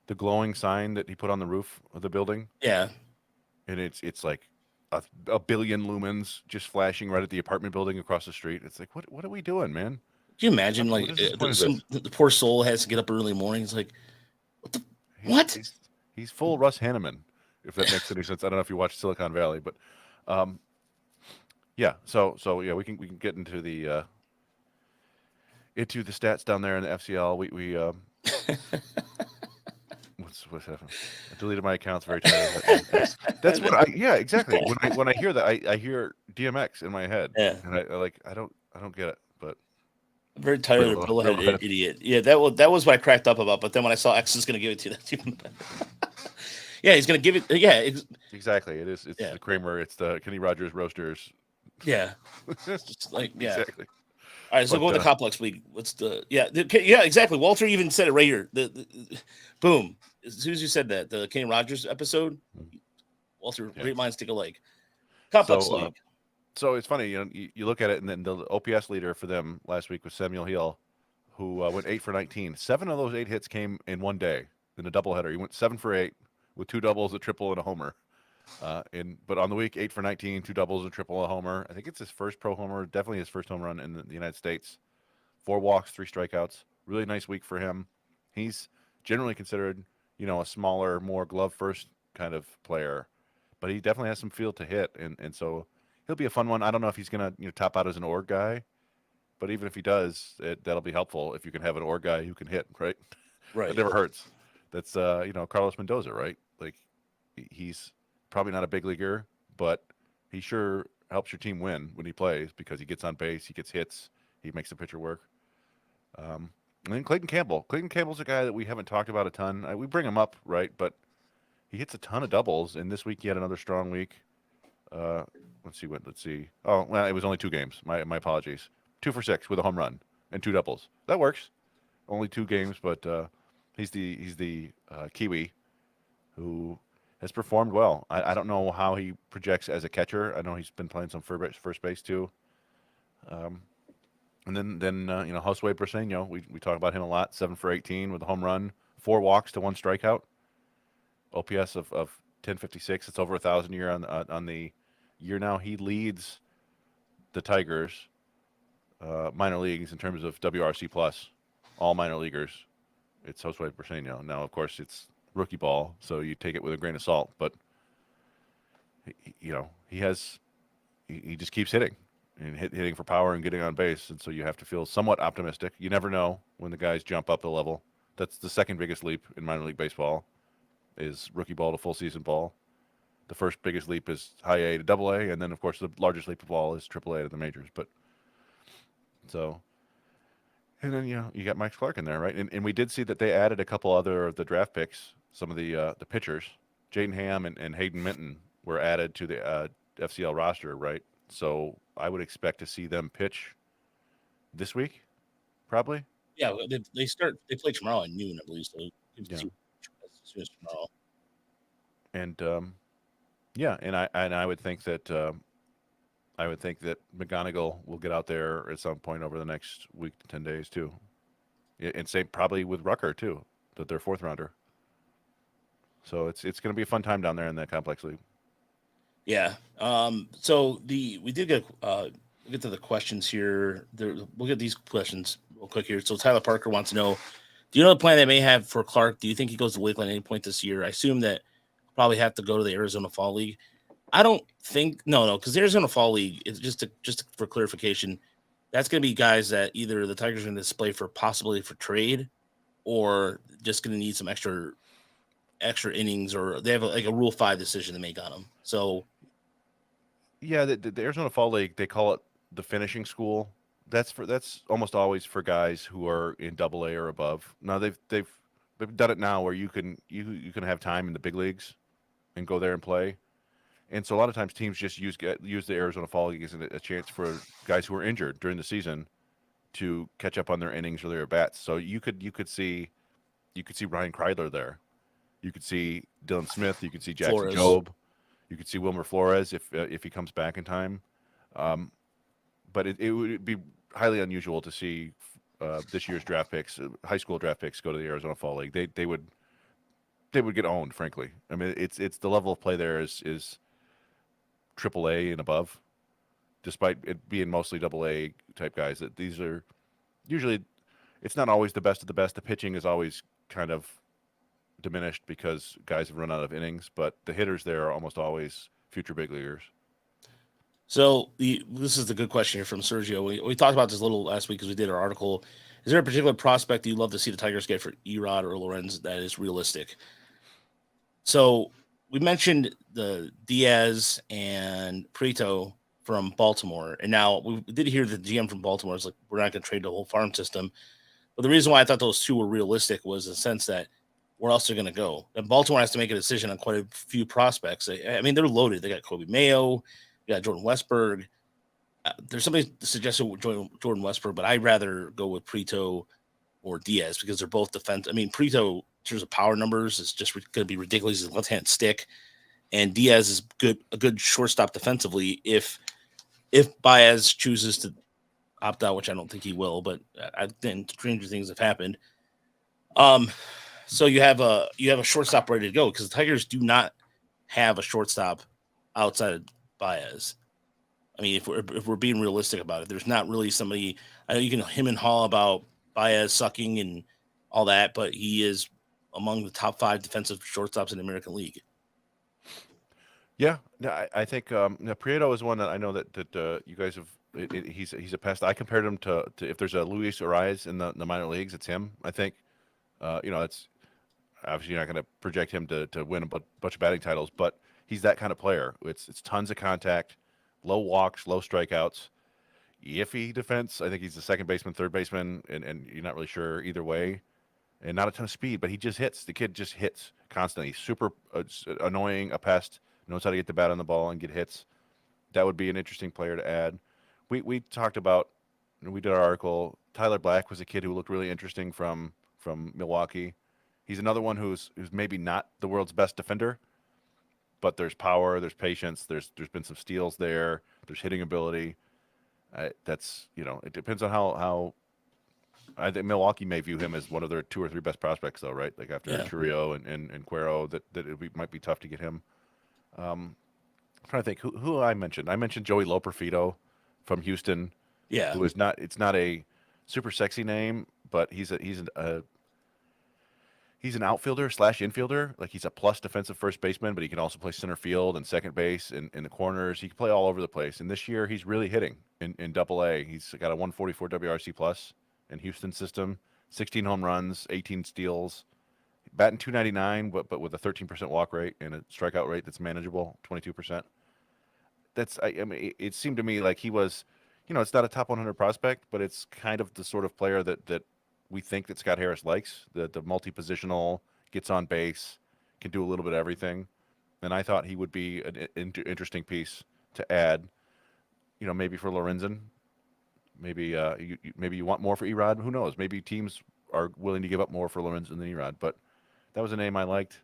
the glowing sign that he put on the roof of the building? Yeah, and it's like a billion lumens just flashing right at the apartment building across the street. It's like, what are we doing, man? Can you imagine? Like the poor soul has to get up early in the morning. It's like, what? He's full Russ Hanneman, if that makes any sense. I don't know if you watch Silicon Valley, but yeah. So yeah, we can get into the stats down there in the FCL. We what's happening? I deleted my accounts very tired. That's what exactly. When I hear that, I hear DMX in my head. Yeah. And I don't get it, but I'm very tired of Billhead idiot. Yeah, that was what I cracked up about. But then when I saw X is going to give it to you, that's even better. Yeah, he's going to give it. Yeah, exactly. It is. It's the Kramer. It's the Kenny Rogers roasters. Yeah, it's like Exactly. All right, so go to the complex league. What's exactly. Walter even said it right here. The boom. As soon as you said that, the Kenny Rogers episode, Walter, great minds think alike. Complex league. So it's funny, you look at it, and then the OPS leader for them last week was Samuel Hill, who went 8 for 19. 7 of those 8 hits came in one day in a doubleheader. He went 7 for 8 with 2 doubles, a triple, and a homer. But on the week, 8 for 19, 2 doubles, a triple, a homer. I think it's his first pro homer, definitely his first home run in the United States. 4 walks, 3 strikeouts. Really nice week for him. He's generally considered, a smaller, more glove first kind of player, but he definitely has some feel to hit, and so he'll be a fun one. I don't know if he's gonna top out as an org guy, but even if he does, that'll be helpful if you can have an org guy who can hit, right? Right. It never hurts. That's Carlos Mendoza, right? Like he's probably not a big leaguer, but he sure helps your team win when he plays because he gets on base, he gets hits, he makes the pitcher work. And then Clayton Campbell. Clayton Campbell's a guy that we haven't talked about a ton. We bring him up, right? But he hits a ton of doubles, and this week he had another strong week. Uh, let's see. Oh, well, it was only 2 games. My apologies. 2 for 6 with a home run and 2 doubles. That works. Only 2 games, but he's the Kiwi who has performed well. I don't know how he projects as a catcher. I know he's been playing some first base too. Um, and then Josue Briseño, we talk about him a lot. 7 for 18 with a home run, 4 walks to 1 strikeout. OPS of 1056. It's over 1,000 a year on the year now. He leads the Tigers minor leagues in terms of WRC plus. All minor leaguers. It's Josue Briseño. Now, of course, it's rookie ball, so you take it with a grain of salt. But he just keeps hitting and hitting for power and getting on base, and so you have to feel somewhat optimistic. You never know when the guys jump up the level. That's the second biggest leap in minor league baseball, is rookie ball to full season ball. The first biggest leap is high A to double A, and then of course the largest leap of all is triple A to the majors. But so, and then you got Mike Clark in there, right? And we did see that they added a couple other of the draft picks. Some of the pitchers, Jaden Ham and Hayden Minton, were added to the FCL roster, right? So I would expect to see them pitch this week, probably. Yeah, they play tomorrow at noon, I believe. So Yeah. as soon as tomorrow. And yeah, and I would think that McGonigal will get out there at some point over the next week to 10 days too. And same probably with Rucker too, that they're 4th-rounder. So it's going to be a fun time down there in that complex league. Yeah. So we did get to the questions here. We'll get these questions real quick here. So Tyler Parker wants to know, do you know the plan they may have for Clark? Do you think he goes to Lakeland at any point this year? I assume that probably have to go to the Arizona Fall League. I don't think no, because the Arizona Fall League is just for clarification. That's going to be guys that either the Tigers are going to display for possibility for trade, or just going to need some extra innings, or they have a Rule 5 decision to make on them. So yeah, the Arizona Fall League, they call it the finishing school. That's almost always for guys who are in Double A or above. Now they've done it now where you can have time in the big leagues and go there and play. And so a lot of times teams just use the Arizona Fall League as a chance for guys who are injured during the season to catch up on their innings or their at bats. So you could see Ryan Kreidler there. You could see Dylan Smith. You could see Jackson Flores. Jobe. You could see Wilmer Flores if he comes back in time. But it would be highly unusual to see this year's draft picks, high school draft picks, go to the Arizona Fall League. They would get owned, frankly. I mean, it's the level of play there is triple A and above, despite it being mostly double A type guys. That these are usually, it's not always the best of the best. The pitching is always kind of diminished because guys have run out of innings, but the hitters there are almost always future big leaguers. So this is the good question here from Sergio. We talked about this a little last week because we did our article. Is there a particular prospect you'd love to see the Tigers get for Erod or Lorenz that is realistic? So we mentioned the Diaz and Prieto from Baltimore, and now we did hear the GM from Baltimore is like, we're not going to trade the whole farm system. But the reason why I thought those two were realistic was the sense that where else they're going to go. And Baltimore has to make a decision on quite a few prospects. I mean, they're loaded. They got Kobe Mayo, they got Jordan Westberg. There's somebody suggested Jordan Westberg, but I'd rather go with Prieto or Diaz because they're both defense. I mean, Prieto, in terms of power numbers, is just going to be ridiculous. He's a left-hand stick, and Diaz is a good shortstop defensively. If Baez chooses to opt out, which I don't think he will, but then stranger things have happened. So you have a shortstop ready to go because the Tigers do not have a shortstop outside of Baez. I mean, if we're being realistic about it, there's not really somebody. I know you can him and haw about Baez sucking and all that, but he is among the top 5 defensive shortstops in the American League. Yeah, I think Prieto is one that I know that you guys have. He's a pest. I compared him to if there's a Luis Arias in the minor leagues, it's him. I think, it's obviously you're not going to project him to win a bunch of batting titles, but he's that kind of player. It's tons of contact, low walks, low strikeouts, iffy defense. I think he's the second baseman, third baseman, and you're not really sure either way. And not a ton of speed, but he just hits. The kid just hits constantly. Super annoying, a pest, knows how to get the bat on the ball and get hits. That would be an interesting player to add. We talked about, we did our article. Tyler Black was a kid who looked really interesting from Milwaukee. He's another one who's maybe not the world's best defender, but there's power, there's patience, there's been some steals there, there's hitting ability. That's it depends on how. I think Milwaukee may view him as one of their 2 or 3 best prospects, though, right? Like after Churio and Cuero, that might be tough to get him. I'm trying to think who I mentioned. I mentioned Joey Loperfido from Houston. Yeah. Who is not? It's not a super sexy name, but he's an outfielder / infielder. Like he's a plus defensive first baseman, but he can also play center field and second base and in the corners. He can play all over the place. And this year he's really hitting in Double A. He's got a 144 WRC plus in Houston system, 16 home runs, 18 steals, batting 299, but with a 13% walk rate and a strikeout rate that's manageable, 22%. I mean, it seemed to me like he was, it's not a top 100 prospect, but it's kind of the sort of player that we think that Scott Harris likes, the multi-positional, gets on base, can do a little bit of everything. And I thought he would be an interesting piece to add, maybe for Lorenzen. Maybe maybe you want more for Erod. Who knows? Maybe teams are willing to give up more for Lorenzen than Erod. But that was a name I liked.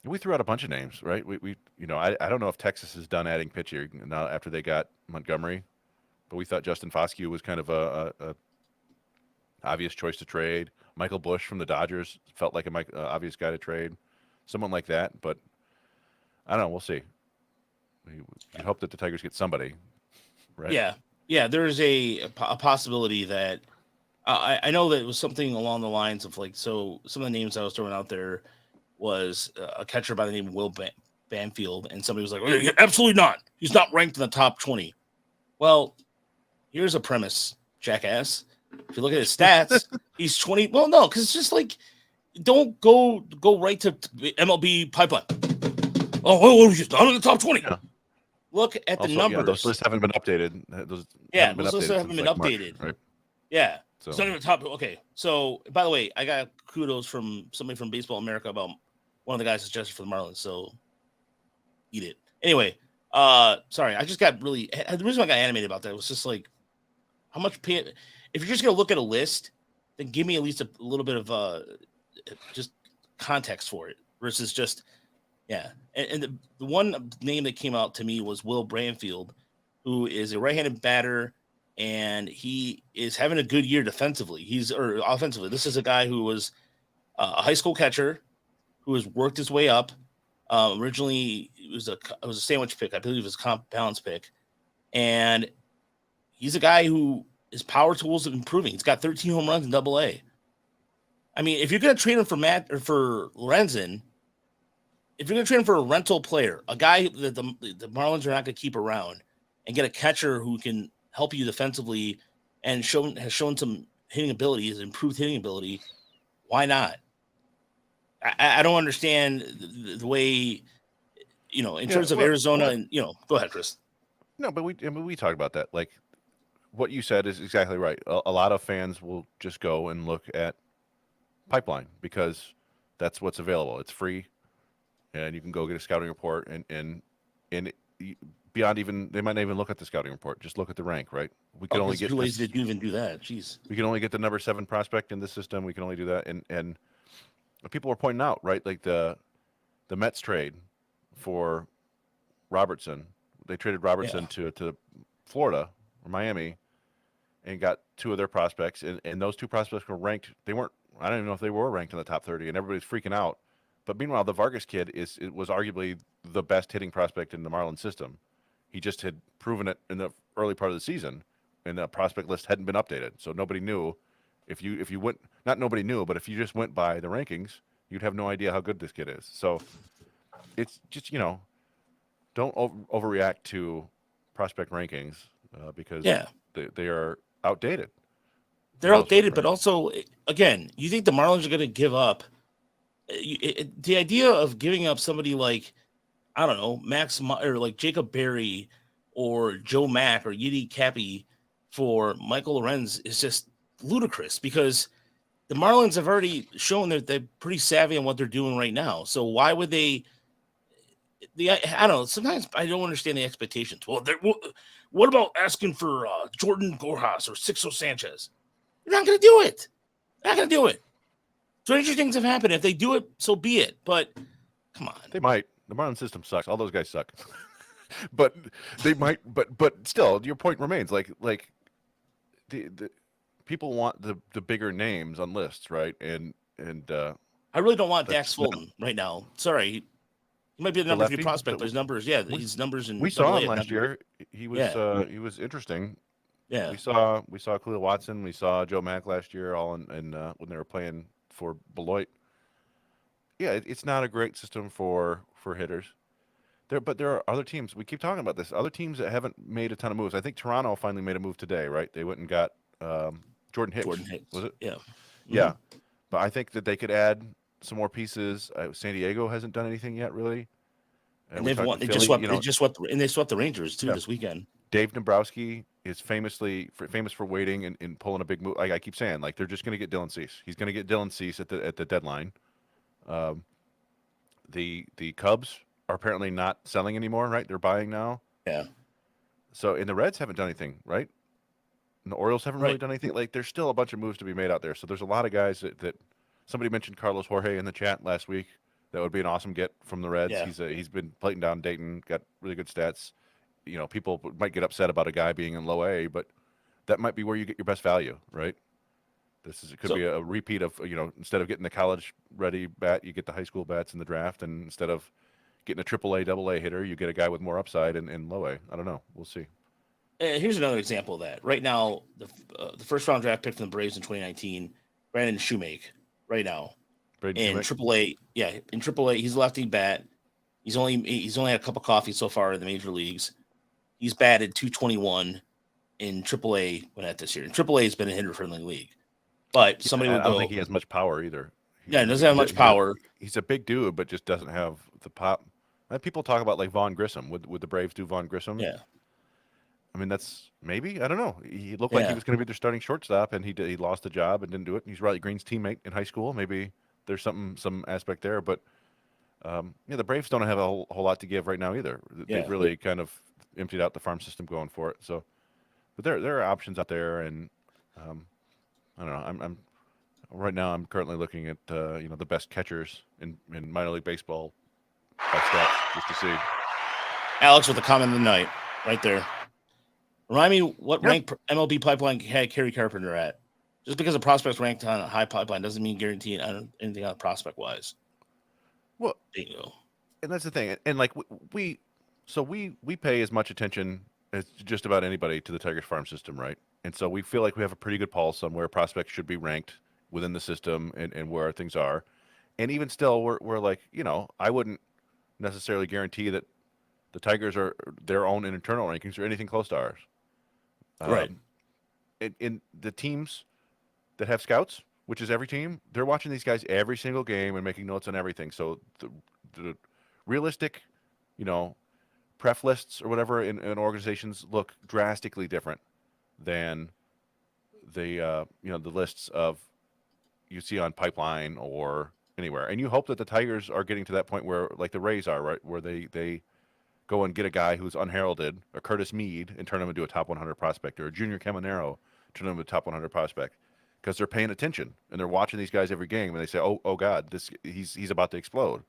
We threw out a bunch of names, right? I don't know if Texas is done adding pitcher now after they got Montgomery, but we thought Justin Foscue was kind of a obvious choice to trade. Michael Bush from the Dodgers felt like an obvious guy to trade. Someone like that, but I don't know. We'll see. We hope that the Tigers get somebody, right? Yeah. Yeah, there's a possibility that I know that it was something along the lines of like, so some of the names I was throwing out there was a catcher by the name of Will Banfield, and somebody was like, oh, absolutely not. He's not ranked in the top 20. Well, here's a premise, jackass. If you look at his stats, he's 20. Well, no, because it's just like, don't go right to MLB pipeline. Oh, he's not in the top 20. Yeah. Look at the numbers. Yeah, those lists haven't been updated. Those lists haven't been updated. March, right? Yeah. So it's not even top. Okay. So, by the way, I got kudos from somebody from Baseball America about one of the guys suggested for the Marlins. So, eat it. Anyway, sorry. I just got really. The reason I got animated about that was just like, how much pay. If you're just gonna look at a list, then give me at least a little bit of just context for it versus just. Yeah, and the one name that came out to me was Will Banfield, who is a right-handed batter, and he is having a good year defensively. Or offensively. This is a guy who was a high school catcher who has worked his way up. Originally, it was a sandwich pick. I believe it was a comp balance pick, and he's a guy who his power tools are improving. He's got 13 home runs in Double A. I mean, if you're going to trade him for Lorenzen. If you're going to trade him for a rental player, a guy that the Marlins are not going to keep around, and get a catcher who can help you defensively and has shown some hitting ability, improved hitting ability, why not? I don't understand the way, in terms of Arizona and, go ahead, Chris. No, but we talked about that. Like what you said is exactly right. A lot of fans will just go and look at Pipeline because that's what's available. It's free. And you can go get a scouting report and beyond even they might not even look at the scouting report. Just look at the rank, right? We can only get too lazy to even do that. Jeez. We can only get the number 7 prospect in this system. We can only do that. And people were pointing out, right? Like the Mets trade for Robertson. They traded Robertson to Florida or Miami and got 2 of their prospects. And those 2 prospects were ranked. I don't even know if they were ranked in the top 30, and everybody's freaking out. But meanwhile, the Vargas kid was arguably the best hitting prospect in the Marlins system. He just had proven it in the early part of the season, and the prospect list hadn't been updated, so nobody knew. If you went, not nobody knew, but if you just went by the rankings, you'd have no idea how good this kid is. So it's just don't overreact to prospect rankings because they are outdated. they're outdated, right? but also, again, you think the Marlins are going to give up the idea of giving up somebody like, I don't know, or like Jacob Berry or Joe Mack or Yidi Cappy for Michael Lorenz is just ludicrous because the Marlins have already shown that they're pretty savvy on what they're doing right now. So why would they? I don't know. Sometimes I don't understand the expectations. Well, what about asking for Jordan Gorhas or Sixto Sanchez? You're not going to do it. Not going to do it. Stranger things have happened. If they do it, so be it. But come on. They might. The Marlins system sucks. All those guys suck. But they might. But still, your point remains. Like the people want the bigger names on lists, right? And I really don't want Dax that's not- Fulton right now. Sorry. He might be the The number 3 lefty? prospect, but his numbers, yeah, we- his numbers in we saw AA him are last not- year. He was Yeah. he was interesting. Yeah. We saw Khalil Watson. We saw Joe Mack last year, all in when they were playing for Beloit. Yeah, it's not a great system for hitters. But there are other teams. We keep talking about this. Other teams that haven't made a ton of moves. I think Toronto finally made a move today, right? They went and got Jordan Hicks. Jordan Hicks. Was it? Yeah. Yeah. But I think that they could add some more pieces. San Diego hasn't done anything yet, really. And we they've talked won. to They just Philly, swept, and they swept the Rangers too Yeah. this weekend. Dave Dombrowski is famous for waiting and pulling a big move. Like I keep saying, like they're just going to get Dylan Cease. He's going to get Dylan Cease at the deadline. The Cubs are apparently not selling anymore, right? They're buying now. Yeah. So, and the Reds haven't done anything, right? And the Orioles haven't really done anything. Like, there's still a bunch of moves to be made out there. So, there's a lot of guys that somebody mentioned Carlos Jorge in the chat last week. That would be an awesome get from the Reds. Yeah. He's been plating down Dayton, got really good stats. You know, people might get upset about a guy being in low A, but that might be where you get your best value, right? It could be a repeat of, instead of getting the college ready bat, you get the high school bats in the draft, and instead of getting a AAA, AA hitter, you get a guy with more upside in low A. I don't know. We'll see. Here's another example of that. Right now, the first round draft pick from the Braves in 2019, Brandon Shoemake. Right now, in AAA, in AAA, he's a lefty bat. He's only had a cup of coffee so far in the major leagues. He's batted .221 in AAA when at this year. And AAA has been a hitter-friendly league, but somebody would go. I don't think he has much power either. He doesn't have much power. He's a big dude, but just doesn't have the pop. People talk about like Vaughn Grissom. Would the Braves do Vaughn Grissom? Yeah. I mean, that's maybe. I don't know. He looked like he was going to be their starting shortstop, and he lost the job and didn't do it. He's Riley Green's teammate in high school. Maybe there's some aspect there, but the Braves don't have a whole lot to give right now either. They've really kind of emptied out the farm system going for it. So, but there are options out there, and I don't know. I'm right now. I'm currently looking at the best catchers in minor league baseball by stats just to see. Alex with the comment of the night, right there. Remind me what rank MLB pipeline had Kerry Carpenter at. Just because a prospect's ranked on a high pipeline doesn't mean guaranteeing anything on prospect wise. Well, bingo. And that's the thing. And like we pay as much attention as just about anybody to the Tigers farm system, right? And so we feel like we have a pretty good pulse on where prospects should be ranked within the system and where things are. And even still, we're like, I wouldn't necessarily guarantee that the Tigers are their own internal rankings or anything close to ours. Right. In the teams that have scouts, which is every team, they're watching these guys every single game and making notes on everything. So the realistic, pref lists or whatever in organizations look drastically different than the the lists of you see on Pipeline or anywhere. And you hope that the Tigers are getting to that point where like the Rays are, right, where they go and get a guy who's unheralded, a Curtis Mead, and turn him into a top 100 prospect, or a Junior Caminero, turn him into a top 100 prospect, because they're paying attention and they're watching these guys every game, and they say, "Oh God, he's about to explode."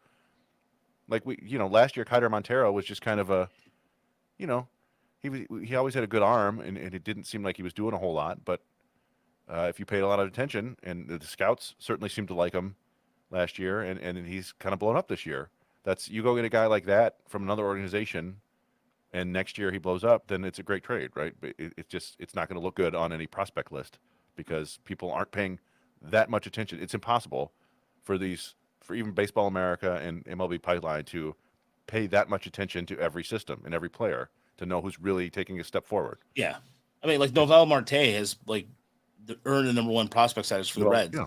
Like last year, Kiter Montero was just kind of a, he always had a good arm, and it didn't seem like he was doing a whole lot, but if you paid a lot of attention, and the scouts certainly seemed to like him last year, and he's kind of blown up this year. You go get a guy like that from another organization, and next year he blows up, then it's a great trade, right? But it's not going to look good on any prospect list because people aren't paying that much attention. It's impossible for even Baseball America and MLB Pipeline to pay that much attention to every system and every player to know who's really taking a step forward. Yeah. I mean, like Novel Marte has like earn the number one prospect status for the Reds. Yeah.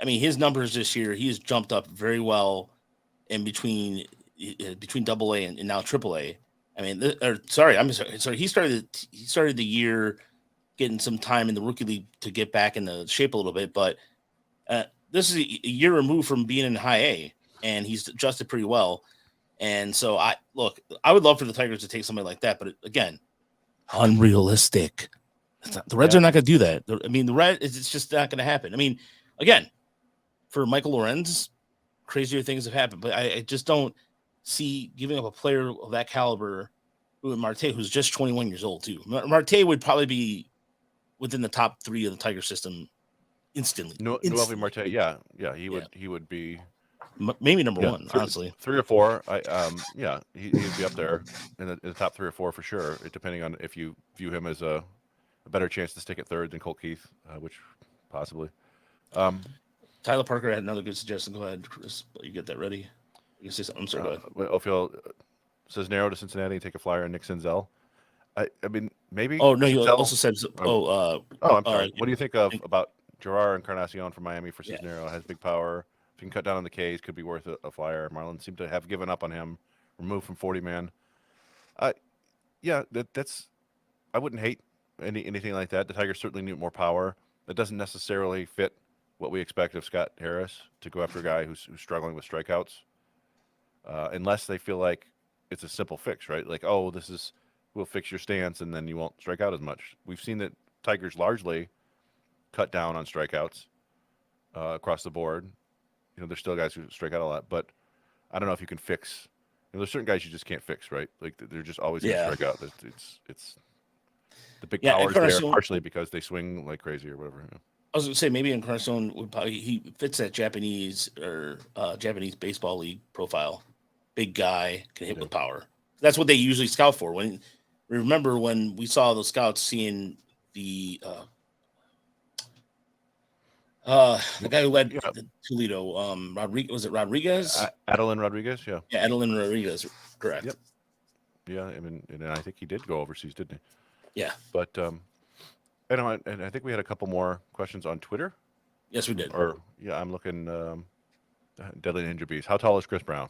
I mean, his numbers this year, he has jumped up very well in between Double A and now Triple A. I mean, I'm sorry. He started the year getting some time in the rookie league to get back into shape a little bit, but this is a year removed from being in high A, and he's adjusted pretty well. And so I would love for the Tigers to take somebody like that, but again, unrealistic. The Reds are not going to do that. I mean, the Reds, it's just not going to happen. I mean, again, for Michael Lorenz, crazier things have happened, but I just don't see giving up a player of that caliber, Marte, who's just 21 years old too. Marte would probably be within the top 3 of the Tiger system instantly. Noelvi Marte, yeah, he would be maybe number 1, honestly. 3 or 4. He'd be up there in the top 3 or 4 for sure. Depending on if you view him as a better chance to stick at third than Colt Keith, which possibly. Tyler Parker had another good suggestion. Go ahead, Chris. You get that ready. You can say something. I'm sorry. Go ahead. Ophel says narrow to Cincinnati and take a flyer on Nick Senzel. I mean, maybe. Oh no, you Senzel, also said. I'm sorry. What do you think about Gerard Encarnacion from Miami for Cisnero? Has big power. If you can cut down on the Ks, could be worth a flyer. Marlins seem to have given up on him. Removed from 40 man. That's. I wouldn't hate anything like that. The Tigers certainly need more power. That doesn't necessarily fit what we expect of Scott Harris to go after a guy who's struggling with strikeouts, unless they feel like it's a simple fix, right? Like, we'll fix your stance and then you won't strike out as much. We've seen that Tigers largely cut down on strikeouts across the board. You know, there's still guys who strike out a lot, but I don't know if you can fix. There's certain guys you just can't fix, right? Like they're just always going to strike out. It's the big power's there partially because they swing like crazy or whatever. Yeah. I was going to say maybe Encarnacion he fits that Japanese baseball league profile. Big guy, can hit with power. That's what they usually scout for. Remember when we saw the scouts seeing the guy who led Toledo, Rodriguez, was it Rodriguez? Adeline Rodriguez, yeah. Yeah, Adeline Rodriguez, correct. Yep. Yeah, I mean, and I think he did go overseas, didn't he? Yeah. But and I think we had a couple more questions on Twitter. Yes, we did. I'm looking. Deadly Ninja Beast. How tall is Chris Brown?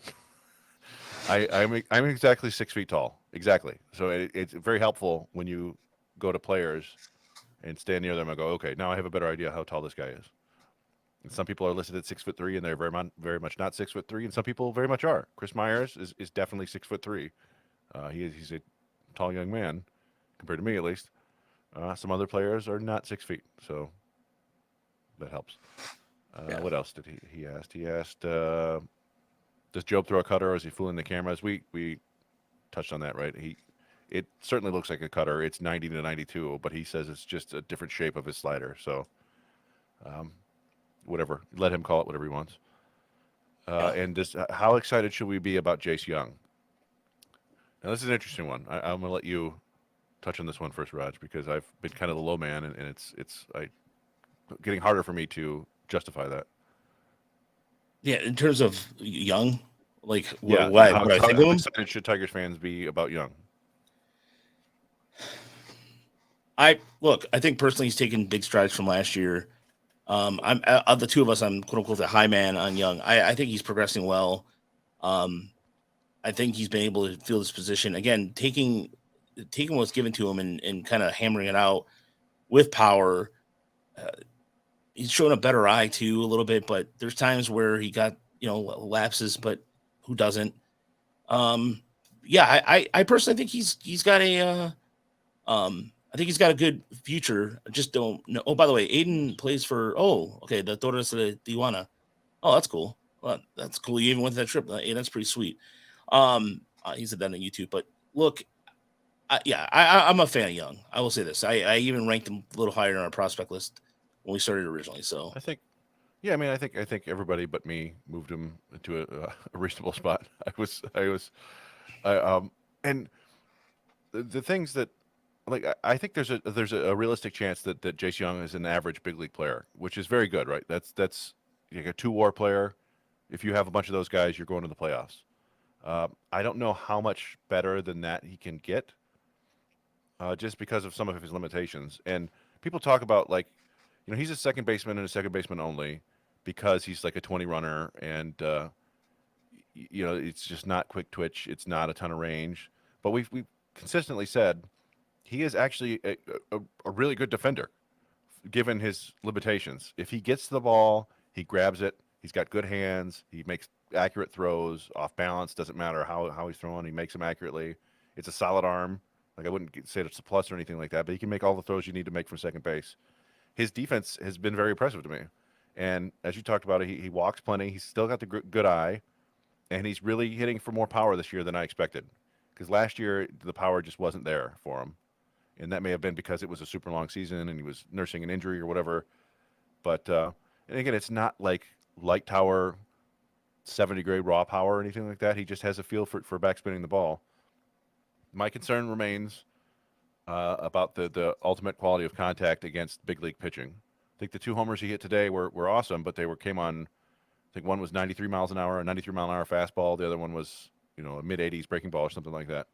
I'm exactly 6 feet tall. Exactly. So it's very helpful when you go to players and stand near them and go, okay, now I have a better idea how tall this guy is. And some people are listed at 6'3", and they're very much not 6'3", and some people very much are. Chris Myers is definitely 6'3". He's a tall young man compared to me, at least. Some other players are not 6 feet, so that helps. What else did he asked? He asked, does Jobe throw a cutter, or is he fooling the cameras? We touched on that, right? It certainly looks like a cutter. It's 90 to 92, but he says it's just a different shape of his slider. So, whatever. Let him call it whatever he wants. And how excited should we be about Jace Jung? Now, this is an interesting one. I'm going to let you touch on this one first, Raj, because I've been kind of the low man, and it's getting harder for me to justify that. Yeah, in terms of Young, like how I think of him? Excited should Tigers fans be about Young? I think personally he's taken big strides from last year. I'm of the two of us, I'm quote unquote the high man on Young. I think he's progressing well. I think he's been able to fill this position again, taking what's given to him and kind of hammering it out with power. He's showing a better eye too a little bit, but there's times where he got lapses, but who doesn't? I personally think he's got a I think he's got a good future. I just don't know. Oh, by the way, Aiden plays for the Torres de Tijuana. Oh, that's cool. Well, that's cool. You even went to that trip. That's pretty sweet. He said that on YouTube. But look, I'm a fan of Young. I will say this. I even ranked him a little higher on our prospect list when we started originally. So I think, I think everybody but me moved him into a reasonable spot. And the things that, like, I think there's a realistic chance that Jace Jung is an average big league player, which is very good, right? That's like a 2-WAR player. If you have a bunch of those guys, you're going to the playoffs. I don't know how much better than that he can get, just because of some of his limitations. And people talk about, like, he's a second baseman and a second baseman only because he's like a 20 runner and it's just not quick twitch. It's not a ton of range. But we've consistently said he is actually a really good defender given his limitations. If he gets the ball, he grabs it. He's got good hands. He makes accurate throws off balance. Doesn't matter how he's throwing. He makes them accurately. It's a solid arm. Like I wouldn't say it's a plus or anything like that, but he can make all the throws you need to make from second base. His defense has been very impressive to me. And as you talked about, he walks plenty. He's still got the good eye, and he's really hitting for more power this year than I expected. Because last year the power just wasn't there for him, and that may have been because it was a super long season and he was nursing an injury or whatever. But and again, it's not like light tower, 70 grade raw power or anything like that. He just has a feel for backspinning the ball. My concern remains about the ultimate quality of contact against big league pitching. I think the 2 homers he hit today were awesome, but they came on. I think one was 93 miles an hour, a 93 mile an hour fastball. The other one was a mid 80s breaking ball or something like that.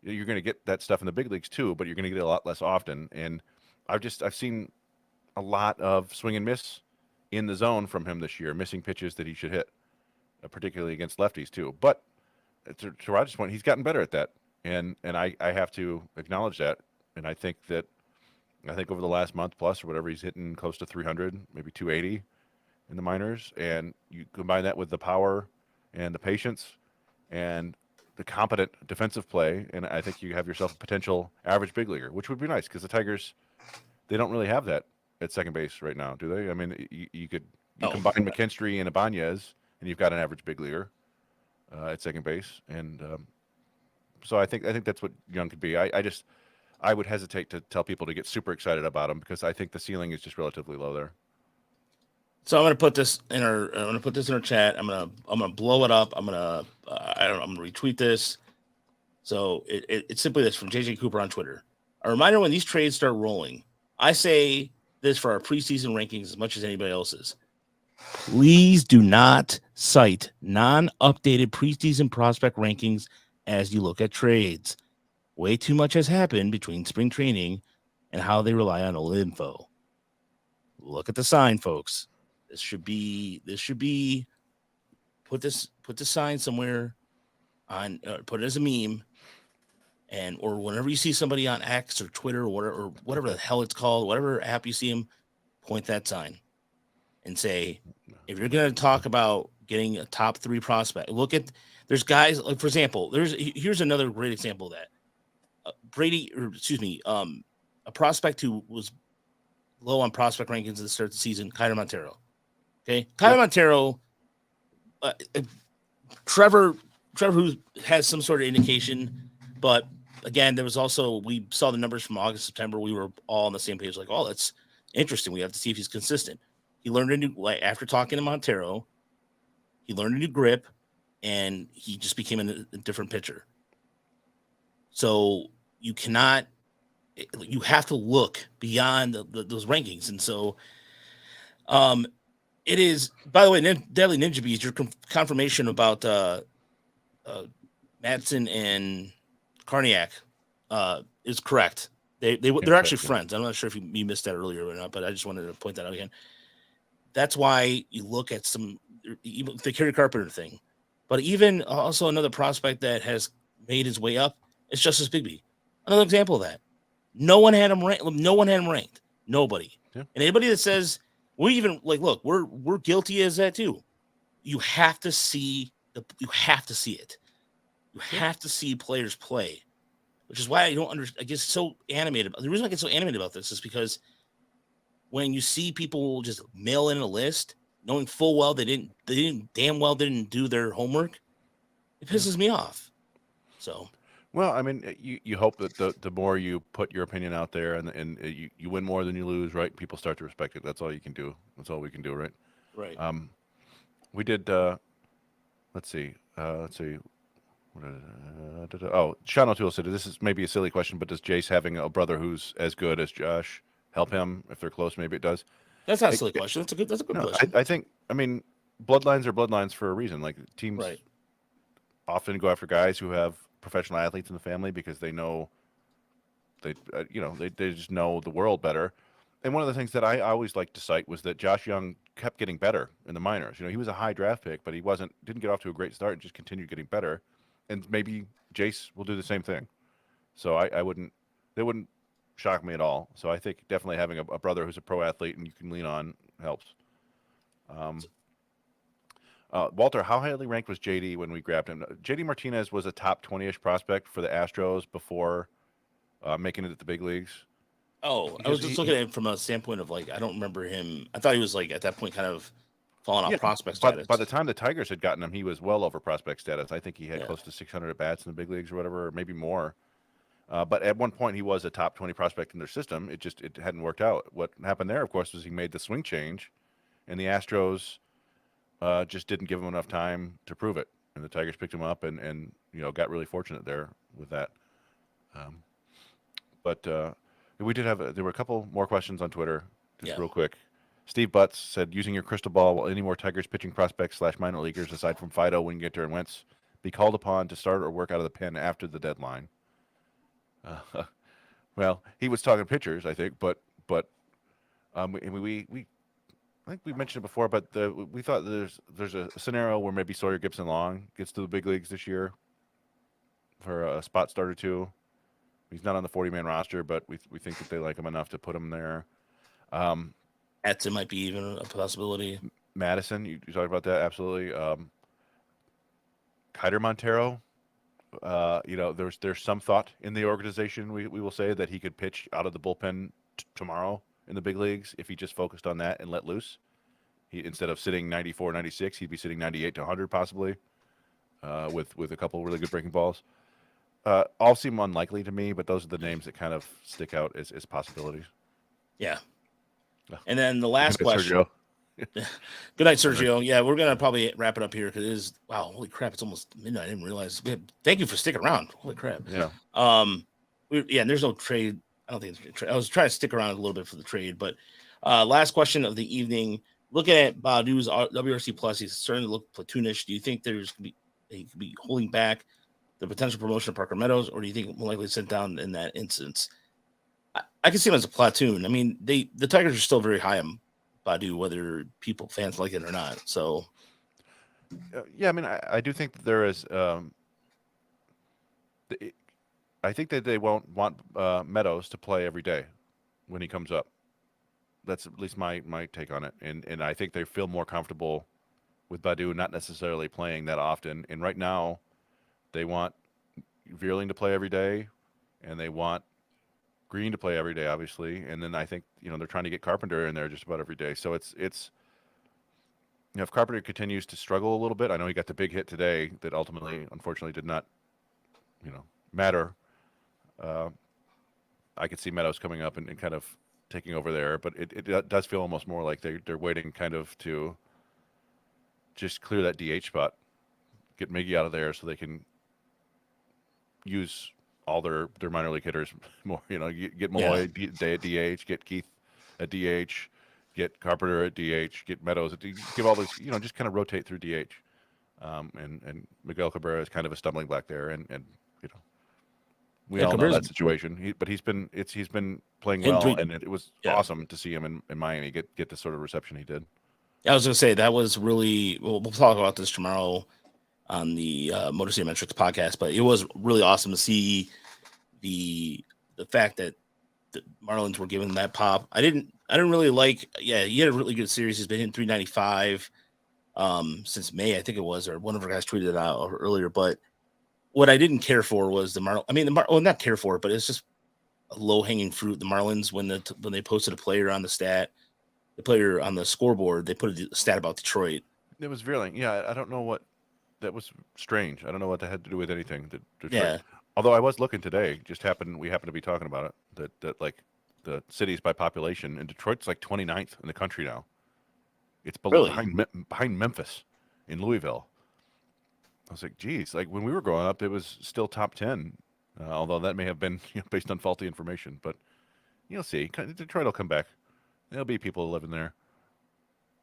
You're going to get that stuff in the big leagues too, but you're going to get it a lot less often. And I've seen a lot of swing and miss in the zone from him this year, missing pitches that he should hit, particularly against lefties too. But to Roger's point, he's gotten better at that, and I have to acknowledge that. And I think over the last month plus or whatever, he's hitting close to 300, maybe 280 in the minors, and you combine that with the power and the patience and the competent defensive play, and I think you have yourself a potential average big leaguer, which would be nice because the Tigers, they don't really have that at second base right now, do they? I mean, you combine McKinstry and Ibanez, and you've got an average big leaguer at second base, and so I think that's what Jung could be. I would hesitate to tell people to get super excited about him because I think the ceiling is just relatively low there. So I'm gonna put this in our chat. I'm gonna blow it up. I'm gonna retweet this. So it's simply this from JJ Cooper on Twitter. A reminder when these trades start rolling. I say this for our preseason rankings as much as anybody else's. Please do not cite non-updated preseason prospect rankings as you look at trades. Way too much has happened between spring training and how they rely on old info. Look at the sign, folks. This should be put this sign somewhere on put it as a meme, and or whenever you see somebody on X or Twitter or whatever the hell it's called, whatever app you see them, point that sign and say, if you're going to talk about getting a top 3 prospect, there's guys like, for example, here's another great example of that. A prospect who was low on prospect rankings at the start of the season, Kyler Montero. Okay, Kyler Montero, Trevor who has some sort of indication, but again, there was also, we saw the numbers from August, September. We were all on the same page, like, oh, that's interesting. We have to see if he's consistent. He learned a new, after talking to Montero, he learned a new grip, and he just became a different pitcher. So you have to look beyond those rankings, and so, it is, by the way, Deadly Ninja Bees, your confirmation about Madsen and Karniak is correct. They're actually friends. I'm not sure if you missed that earlier or not, but I just wanted to point that out again. That's why you look at even the Kerry Carpenter thing, but even also another prospect that has made his way up is Justice Bigby. Another example of that. No one had him ranked. Nobody. Yeah. And anybody that says, we're guilty as that too. You have to see it. You have to see players play, which is why I don't understand. I get so animated. The reason I get so animated about this is because when you see people just mail in a list, knowing full well they didn't do their homework, it pisses me off. So. Well, I mean, you hope that the more you put your opinion out there and you win more than you lose, right? People start to respect it. That's all you can do. That's all we can do, right? Right. We did. Let's see. Sean O'Toole said this is maybe a silly question, but does Jace having a brother who's as good as Josh help him if they're close? Maybe it does. That's not a silly question. That's a good question. I think. I mean, bloodlines are bloodlines for a reason. Like teams often go after guys who have professional athletes in the family because they know they just know the world better, And one of the things that I always liked to cite was that Josh Jung kept getting better in the minors. He was a high draft pick, but he didn't get off to a great start and just continued getting better. And maybe Jace will do the same thing. So I wouldn't, they wouldn't shock me at all. So I think definitely having a brother who's a pro athlete and you can lean on helps. Walter, how highly ranked was JD when we grabbed him? JD Martinez was a top 20-ish prospect for the Astros before making it at the big leagues. Oh, I Because was just looking at it from a standpoint of like I don't remember him. I thought he was like at that point kind of falling off prospect status. By the time the Tigers had gotten him, he was well over prospect status. I think he had Yeah. close to 600 at bats in the big leagues or whatever, or maybe more. But at one point, he was a top 20 prospect in their system. It hadn't worked out. What happened there, of course, was he made the swing change, and the Astros just didn't give him enough time to prove it. And the Tigers picked him up and got really fortunate there with that. But we did have there were a couple more questions on Twitter, just real quick. Steve Butts said, using your crystal ball, will any more Tigers pitching prospects / minor leaguers, aside from Fido, Winginter, and Wentz, be called upon to start or work out of the pen after the deadline? Well, he was talking pitchers, I think, but I think we mentioned it before, but we thought there's a scenario where maybe Sawyer Gibson-Long gets to the big leagues this year for a spot start or two. He's not on the 40-man roster, but we think that they like him enough to put him there. Edson might be even a possibility. Madison, you talked about that, absolutely. Kiter Montero, there's some thought in the organization, we will say, that he could pitch out of the bullpen tomorrow in the big leagues if he just focused on that and let loose. Instead of sitting 94, 96, he'd be sitting 98 to 100 possibly, with a couple really good breaking balls. All seem unlikely to me, but those are the names that kind of stick out as possibilities. Yeah. And then the last question. Sergio. Good night, Sergio. Yeah, we're gonna probably wrap it up here because it is holy crap, it's almost midnight. I didn't realize. Thank you for sticking around. Holy crap. Yeah. And there's no trade. I don't think it's a trade. I was trying to stick around a little bit for the trade, but last question of the evening. Looking at Badu's WRC Plus, he's starting to look platoonish. Do you think he could be holding back the potential promotion of Parker Meadows, or do you think more likely sit down in that instance? I can see him as a platoon. I mean, the Tigers are still very high on Badu, whether fans like it or not. So, yeah, I mean, I do think that there is. I think that they won't want Meadows to play every day when he comes up. That's at least my take on it, and I think they feel more comfortable with Badu not necessarily playing that often. And right now, they want Veerling to play every day, and they want Green to play every day, obviously. And then I think they're trying to get Carpenter in there just about every day. So it's if Carpenter continues to struggle a little bit, I know he got the big hit today that ultimately, unfortunately, did not matter. I could see Meadows coming up and kind of taking over there, but it does feel almost more like they're waiting kind of to just clear that DH spot, get Miggy out of there so they can use all their minor league hitters more. Get Malloy at DH, get Keith at DH, get Carpenter at DH, get Meadows at DH, give all those, just kind of rotate through DH. And Miguel Cabrera is kind of a stumbling block there, and we all know that situation. He's been playing well, and it was awesome to see him in Miami get the sort of reception he did. I was going to say that was really. We'll talk about this tomorrow on the Motor City Metrics podcast, but it was really awesome to see the fact that the Marlins were giving that pop. I didn't really like. Yeah, he had a really good series. He's been hitting 395 since May, I think it was, or one of our guys tweeted it out earlier, but. What I didn't care for was the Marlins. I mean, not care for it, but it's just a low-hanging fruit. The Marlins, when they posted a player on the player on the scoreboard, they put a stat about Detroit. It was Veerling. Yeah, I don't know what that was strange. I don't know what that had to do with anything. Yeah. Although I was looking today, we happened to be talking about it. That like the cities by population, and Detroit's like 29th in the country now. It's behind Memphis, in Louisville. I was like, geez, like when we were growing up, it was still top 10, although that may have been based on faulty information. But you'll see. Detroit will come back. There'll be people living there.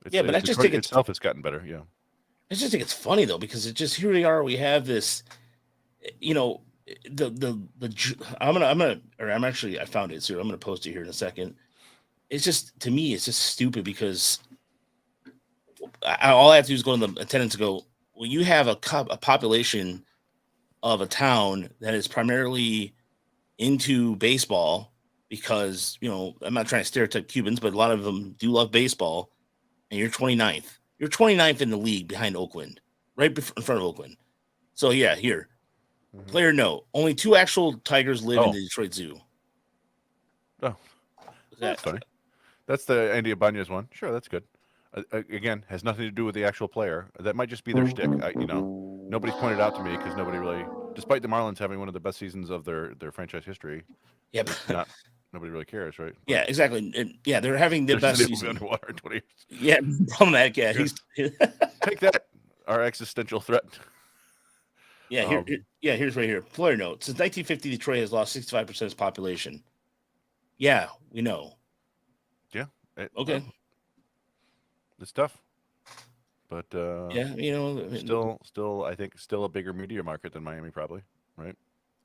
But I just think itself has gotten better. Yeah. I just think it's funny, though, because it just here we are. We have this, I found it, so I'm going to post it here in a second. it's just, to me, it's just stupid because all I have to do is go to the attendance and go, well, you have a population of a town that is primarily into baseball because, I'm not trying to stereotype Cubans, but a lot of them do love baseball, and you're 29th. You're 29th in the league behind Oakland, right in front of Oakland. So, yeah, here. Mhm. Player note, only 2 actual tigers live in the Detroit Zoo. Oh, that's funny. That's the Andy Ibanez one. Sure, that's good. Again, has nothing to do with the actual player. That might just be their shtick. Nobody's pointed out to me because nobody really, despite the Marlins having one of the best seasons of their franchise history, Yep. Nobody really cares, right? But, yeah, exactly. And, yeah, they're having the best season. Underwater in 20 years. Yeah, problematic. Yeah, he's take that. Our existential threat. Yeah, here's right here. Player note: since 1950, Detroit has lost 65% of its population. Yeah, we know. Yeah. Okay. It's tough, but yeah, still, I think still a bigger media market than Miami, probably, right?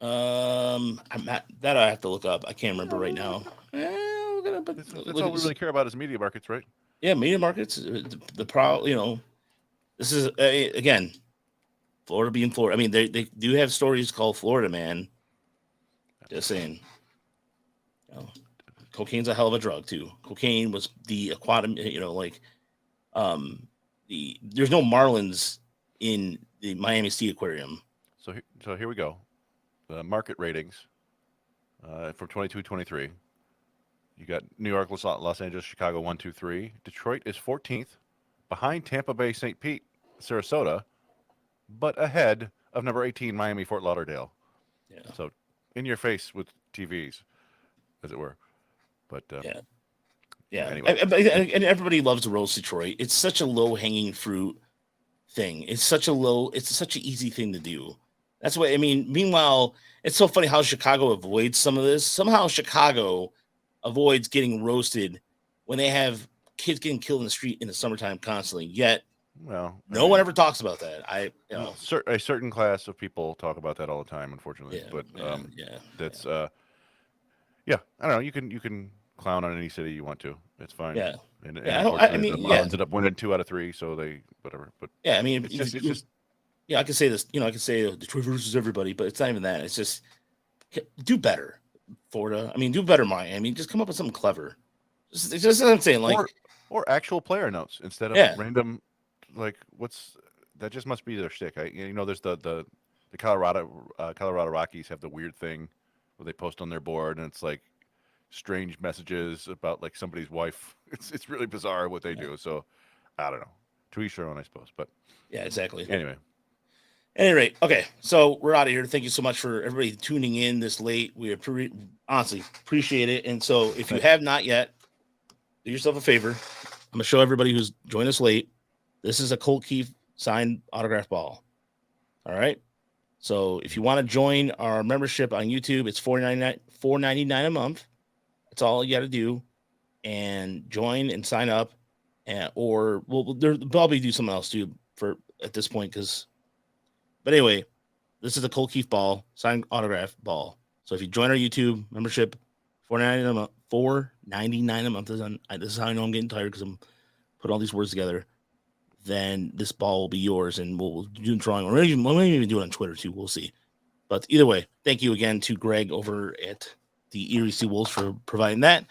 I'm not, that I have to look up. I can't remember right now. That's all we really care about is media markets, right? Yeah, media markets. This is again, Florida being Florida. I mean, they do have stories called Florida Man. Just saying. Cocaine's a hell of a drug too. Cocaine was the aquatic, there's no marlins in the Miami Sea Aquarium. So here we go. The market ratings from 22-23. You got New York, Los Angeles, Chicago 1, 2, 3. Detroit is 14th, behind Tampa Bay, St. Pete, Sarasota, but ahead of number 18, Miami, Fort Lauderdale. Yeah. So in your face with TVs, as it were. But yeah. Anyway. And everybody loves to roast Detroit. It's such a low hanging fruit thing. It's such an easy thing to do. That's what I mean. Meanwhile, it's so funny how Chicago avoids some of this. Somehow Chicago avoids getting roasted when they have kids getting killed in the street in the summertime constantly. Yet, no one ever talks about that. A certain class of people talk about that all the time, unfortunately. Yeah, but that's yeah. I don't know. You can clown on any city you want to. It's fine. Yeah. And the Marlins ended up winning 2 out of 3, so they whatever. But yeah, I mean, it's just I can say this. I can say Detroit versus everybody, but it's not even that. It's just do better, Florida. I mean, do better, Miami. Just come up with something clever. It's just what I'm saying, like or actual player notes instead of random. Like that just must be their shtick. There's the Colorado Rockies have the weird thing where they post on their board and it's like strange messages about like somebody's wife. It's really bizarre what they do. So I don't know. To each their own, I suppose. But yeah, exactly. Anyway. At any rate, okay, so we're out of here. Thank you so much for everybody tuning in this late. We honestly appreciate it. And so if you have not yet, do yourself a favor. I'm going to show everybody who's joined us late. This is a Colt Keith signed autograph ball. All right. So if you want to join our membership on YouTube, it's $4.99 a month. That's all you got to do. And join and sign up. Or we'll probably do something else too at this point But anyway, this is a Colt Keith ball, signed autograph ball. So if you join our YouTube membership, $4.99 a month. $4.99 a month. This is how I know I'm getting tired because I'm putting all these words together. Then this ball will be yours, and we'll do a drawing. Or maybe even do it on Twitter too. We'll see. But either way, thank you again to Greg over at the Erie Sea Wolves for providing that.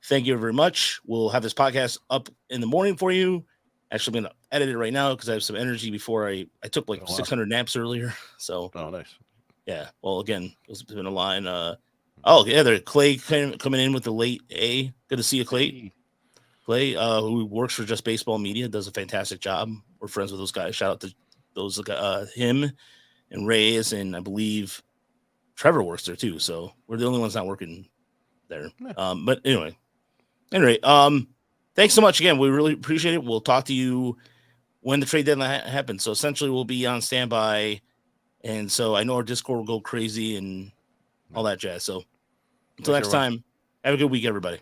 Thank you very much. We'll have this podcast up in the morning for you. Actually, I'm going to edit it right now because I have some energy before I took 600 naps earlier. So, nice. Yeah. Well, again, it's been a line. There's Clay coming in with the late A. Good to see you, Clay. Clay, who works for Just Baseball Media, does a fantastic job. We're friends with those guys. Shout out to those him and Reyes, and I believe Trevor works there too. So we're the only ones not working there. Yeah. But anyway, thanks so much again. We really appreciate it. We'll talk to you when the trade deadline happens. So essentially, we'll be on standby, and so I know our Discord will go crazy and all that jazz. So until next time, have a good week, everybody.